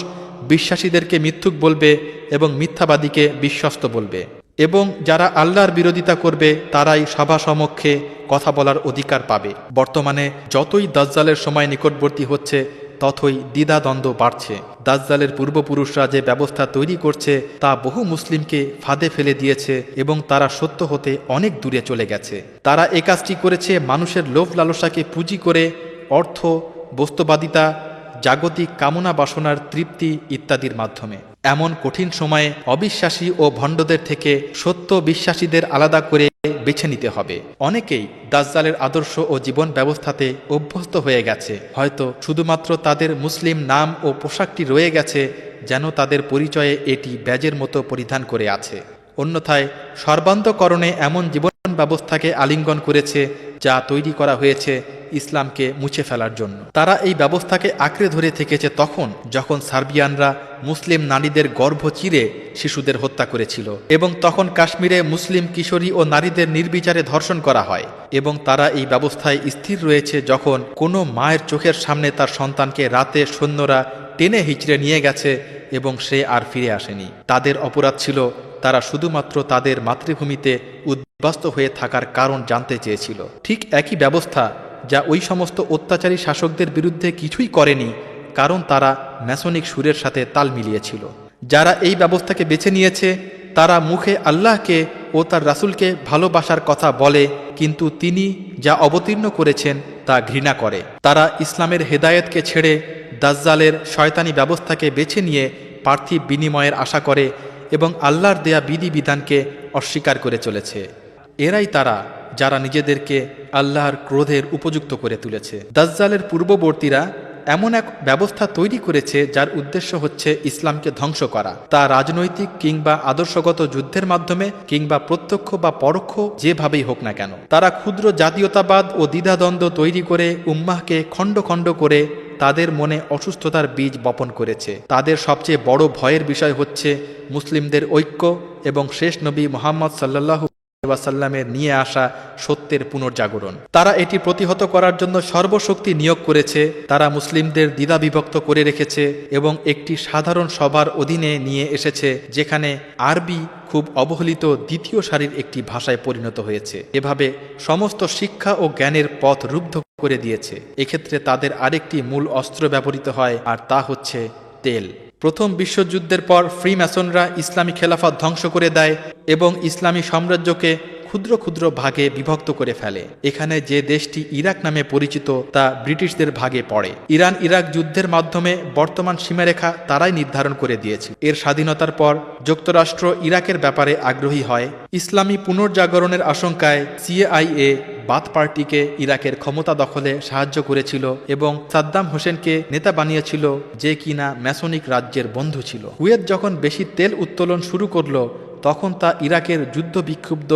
বিশ্বাসীদেরকে মিথ্যুক বলবে এবং মিথ্যাবাদীকে বিশ্বস্ত বলবে, এবং যারা আল্লাহর বিরোধিতা করবে তারাই সভা সমক্ষে কথা বলার অধিকার পাবে। বর্তমানে যতই দাজ্জালের সময় নিকটবর্তী হচ্ছে ততই দ্বিধাদ্বন্দ্ব বাড়ছে। দাজ্জালের পূর্বপুরুষরা যে ব্যবস্থা তৈরি করছে তা বহু মুসলিমকে ফাঁদে ফেলে দিয়েছে এবং তারা সত্য হতে অনেক দূরে চলে গেছে। তারা এ কাজটি করেছে মানুষের লোভ লালসাকে পুঁজি করে অর্থ, বস্তুবাদিতা, জাগতিক কামনা বাসনার তৃপ্তি ইত্যাদির মাধ্যমে। এমন কঠিন সময়ে অবিশ্বাসী ও ভণ্ডদের থেকে সত্য বিশ্বাসীদের আলাদা করে বেছে নিতে হবে। অনেকেই দাজ্জালের আদর্শ ও জীবন ব্যবস্থাতে অভ্যস্ত হয়ে গেছে। হয়তো শুধুমাত্র তাদের মুসলিম নাম ও পোশাকটি রয়ে গেছে, যেন তাদের পরিচয়ে এটি ব্যাজের মতো পরিধান করে আছে। অন্যথায় সর্বান্তকরণে এমন জীবন ব্যবস্থাকে আলিঙ্গন করেছে যা তৈরি করা হয়েছে ইসলামকে মুছে ফেলার জন্য। তারা এই ব্যবস্থাকে আঁকড়ে ধরে থেকেছে তখন যখন সার্বিয়ানরা মুসলিম নারীদের গর্ভ চিরে শিশুদের হত্যা করেছিল, এবং তখন কাশ্মীরে মুসলিম কিশোরী ও নারীদের নির্বিচারে ধর্ষণ করা হয়। এবং তারা এই ব্যবস্থায় স্থির রয়েছে যখন কোনো মায়ের চোখের সামনে তার সন্তানকে রাতে সৈন্যরা টেনে হিচড়ে নিয়ে গেছে এবং সে আর ফিরে আসেনি। তাদের অপরাধ ছিল তারা শুধুমাত্র তাদের মাতৃভূমিতে উদ্বাস্ত হয়ে থাকার কারণ জানতে চেয়েছিল। ঠিক একই ব্যবস্থা যা ওই সমস্ত অত্যাচারী শাসকদের বিরুদ্ধে কিছুই করেনি, কারণ তারা ম্যাসনিক সুরের সাথে তাল মিলিয়েছিল। যারা এই ব্যবস্থাকে বেছে নিয়েছে তারা মুখে আল্লাহকে ও তার রাসূলকে ভালোবাসার কথা বলে, কিন্তু তিনি যা অবতীর্ণ করেছেন তা ঘৃণা করে। তারা ইসলামের হেদায়েতকে ছেড়ে দাজ্জালের শয়তানি ব্যবস্থাকে বেছে নিয়ে পার্থিব বিনিময়ের আশা করে এবং আল্লাহর দেয়া বিধিবিধানকে অস্বীকার করে চলেছে। এরাই তারা যারা নিজেদেরকে আল্লাহর ক্রোধের উপযুক্ত করে তুলেছে। দাজ্জালের পূর্ববর্তীরা এমন এক ব্যবস্থা তৈরি করেছে যার উদ্দেশ্য হচ্ছে ইসলামকে ধ্বংস করা, তা রাজনৈতিক কিংবা আদর্শগত যুদ্ধের মাধ্যমে কিংবা প্রত্যক্ষ বা পরোক্ষ যেভাবেই হোক না কেন। তারা ক্ষুদ্র জাতীয়তাবাদ ও দ্বিধাদ্বন্দ্ব তৈরি করে উম্মাহকে খণ্ড খণ্ড করে তাদের মনে অসুস্থতার বীজ বপন করেছে। তাদের সবচেয়ে বড় ভয়ের বিষয় হচ্ছে মুসলিমদের ঐক্য এবং শেষ নবী মুহাম্মদ সাল্লাল্লাহু ওয়াসাল্লামের নিয়ে আসা সত্যের পুনর্জাগরণ। তারা এটি প্রতিহত করার জন্য সর্বশক্তি নিয়োগ করেছে। তারা মুসলিমদের দ্বিধাবিভক্ত করে রেখেছে এবং একটি সাধারণ সভার অধীনে নিয়ে এসেছে, যেখানে আরবি খুব অবহেলিত দ্বিতীয় সারির একটি ভাষায় পরিণত হয়েছে। এভাবে সমস্ত শিক্ষা ও জ্ঞানের পথ রুদ্ধ করে দিয়েছে। এক্ষেত্রে তাদের আরেকটি মূল অস্ত্র ব্যবহৃত হয়, আর তা হচ্ছে তেল। প্রথম বিশ্বযুদ্ধের পর ফ্রিম্যাসনরা ইসলামী খেলাফত ধ্বংস করে দেয় এবং ইসলামী সাম্রাজ্যকে ক্ষুদ্র ক্ষুদ্র ভাগে বিভক্ত করে ফেলে। এখানে যে দেশটি ইরাক নামে পরিচিত তা ব্রিটিশদের ভাগে পড়ে। ইরান ইরাক যুদ্ধের মাধ্যমে বর্তমান সীমারেখা তারাই নির্ধারণ করে দিয়েছে। এর স্বাধীনতার পর যুক্তরাষ্ট্র ইরাকের ব্যাপারে আগ্রহী হয়। ইসলামী পুনর্জাগরণের আশঙ্কায় সিআইএ বাথ পার্টিকে ইরাকের ক্ষমতা দখলে সাহায্য করেছিল এবং সাদ্দাম হোসেনকে নেতা বানিয়েছিল, যে কিনা ম্যাসনিক রাজ্যের বন্ধু ছিল। কুয়েত যখন বেশি তেল উত্তোলন শুরু করলো, তখন তা ইরাকের যুদ্ধ বিক্ষুব্ধ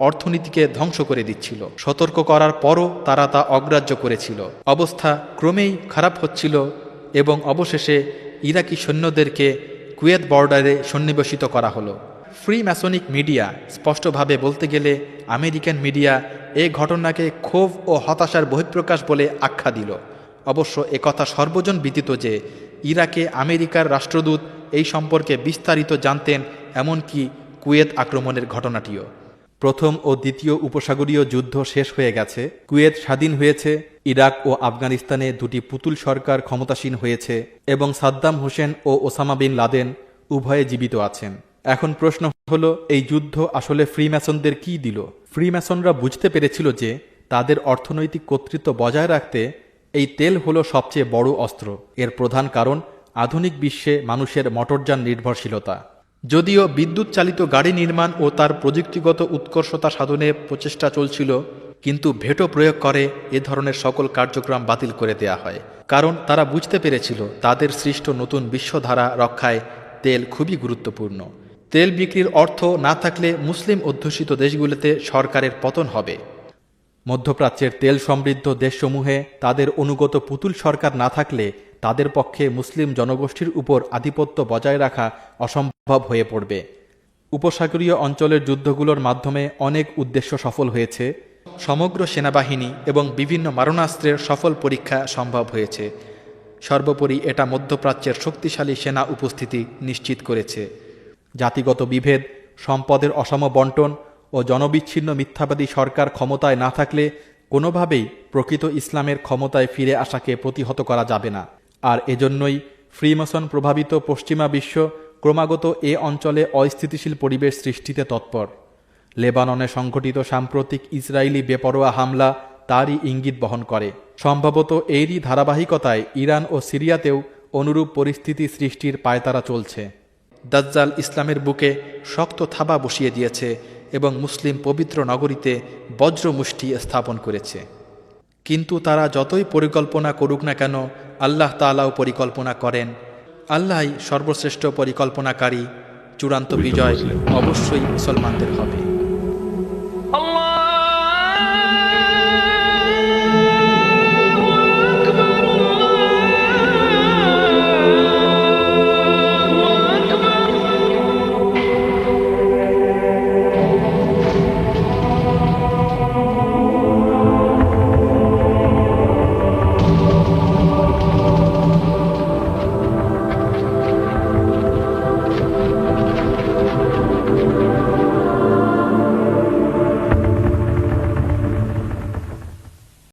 অর্থনীতিকে ধ্বংস করে দিচ্ছিল। সতর্ক করার পরও তারা তা অগ্রাহ্য করেছিল। অবস্থা ক্রমেই খারাপ হচ্ছিল এবং অবশেষে ইরাকি সৈন্যদেরকে কুয়েত বর্ডারে সন্নিবেশিত করা হলো। ফ্রি ম্যাসনিক মিডিয়া, স্পষ্টভাবে বলতে গেলে আমেরিকান মিডিয়া, এই ঘটনাকে ক্ষোভ ও হতাশার বহিঃপ্রকাশ বলে আখ্যা দিল। অবশ্য একথা সর্বজন বিদিত যে ইরাকে আমেরিকার রাষ্ট্রদূত এই সম্পর্কে বিস্তারিত জানতেন, এমনকি কুয়েত আক্রমণের ঘটনাটিও। প্রথম ও দ্বিতীয় উপসাগরীয় যুদ্ধ শেষ হয়ে গেছে, কুয়েত স্বাধীন হয়েছে, ইরাক ও আফগানিস্তানে দুটি পুতুল সরকার ক্ষমতাসীন হয়েছে এবং সাদ্দাম হোসেন ও ওসামা বিন লাদেন উভয়ে জীবিত আছেন। এখন প্রশ্ন হলো, এই যুদ্ধ আসলে ফ্রিম্যাসনদের কি দিল? ফ্রিম্যাসনরা বুঝতে পেরেছিল যে তাদের অর্থনৈতিক কর্তৃত্ব বজায় রাখতে এই তেল হলো সবচেয়ে বড় অস্ত্র। এর প্রধান কারণ আধুনিক বিশ্বে মানুষের মোটরযান নির্ভরশীলতা। যদিও বিদ্যুৎ চালিত গাড়ি নির্মাণ ও তার প্রযুক্তিগত উৎকর্ষতা সাধনে প্রচেষ্টা চলছিল, কিন্তু ভেটো প্রয়োগ করে এ ধরনের সকল কার্যক্রম বাতিল করে দেয়া হয়। কারণ তারা বুঝতে পেরেছিল তাদের সৃষ্ট নতুন বিশ্বধারা রক্ষায় তেল খুবই গুরুত্বপূর্ণ। তেল বিক্রির অর্থ না থাকলে মুসলিম অধ্যুষিত দেশগুলোতে সরকারের পতন হবে। মধ্যপ্রাচ্যের তেল সমৃদ্ধ দেশসমূহে তাদের অনুগত পুতুল সরকার না থাকলে তাদের পক্ষে মুসলিম জনগোষ্ঠীর উপর আধিপত্য বজায় রাখা অসম্ভব হয়ে পড়বে। উপসাগরীয় অঞ্চলের যুদ্ধগুলোর মাধ্যমে অনেক উদ্দেশ্য সফল হয়েছে। সমগ্র সেনাবাহিনী এবং বিভিন্ন মারণাস্ত্রের সফল পরীক্ষা সম্ভব হয়েছে। সর্বোপরি এটা মধ্যপ্রাচ্যের শক্তিশালী সেনা উপস্থিতি নিশ্চিত করেছে। জাতিগত বিভেদ, সম্পদের অসম বন্টন ও জনবিচ্ছিন্ন মিথ্যাবাদী সরকার ক্ষমতায় না থাকলে কোনোভাবেই প্রকৃত ইসলামের ক্ষমতায় ফিরে আসাকে প্রতিহত করা যাবে না। আর এজন্যই ফ্রিম্যাসন প্রভাবিত পশ্চিমা বিশ্ব ক্রমাগত এ অঞ্চলে অস্থিতিশীল পরিবেশ সৃষ্টিতে তৎপর। লেবাননে সংঘটিত সাম্প্রতিক ইসরায়েলি বেপরোয়া হামলা তারই ইঙ্গিত বহন করে। সম্ভবত এরই ধারাবাহিকতায় ইরান ও সিরিয়াতেও অনুরূপ পরিস্থিতি সৃষ্টির পায়তারা চলছে। দাজ্জাল ইসলামের বুকে শক্ত থাবা বসিয়ে দিয়েছে এবং মুসলিম পবিত্র নগরীতে বজ্রমুষ্টি স্থাপন করেছে। কিন্তু তারা যতই পরিকল্পনা করুক না কেন, আল্লাহ তাআলাও পরিকল্পনা করেন। আল্লাহই সর্বশ্রেষ্ঠ পরিকল্পনাকারী। চূড়ান্ত বিজয় অবশ্যই মুসলমানদের হবে।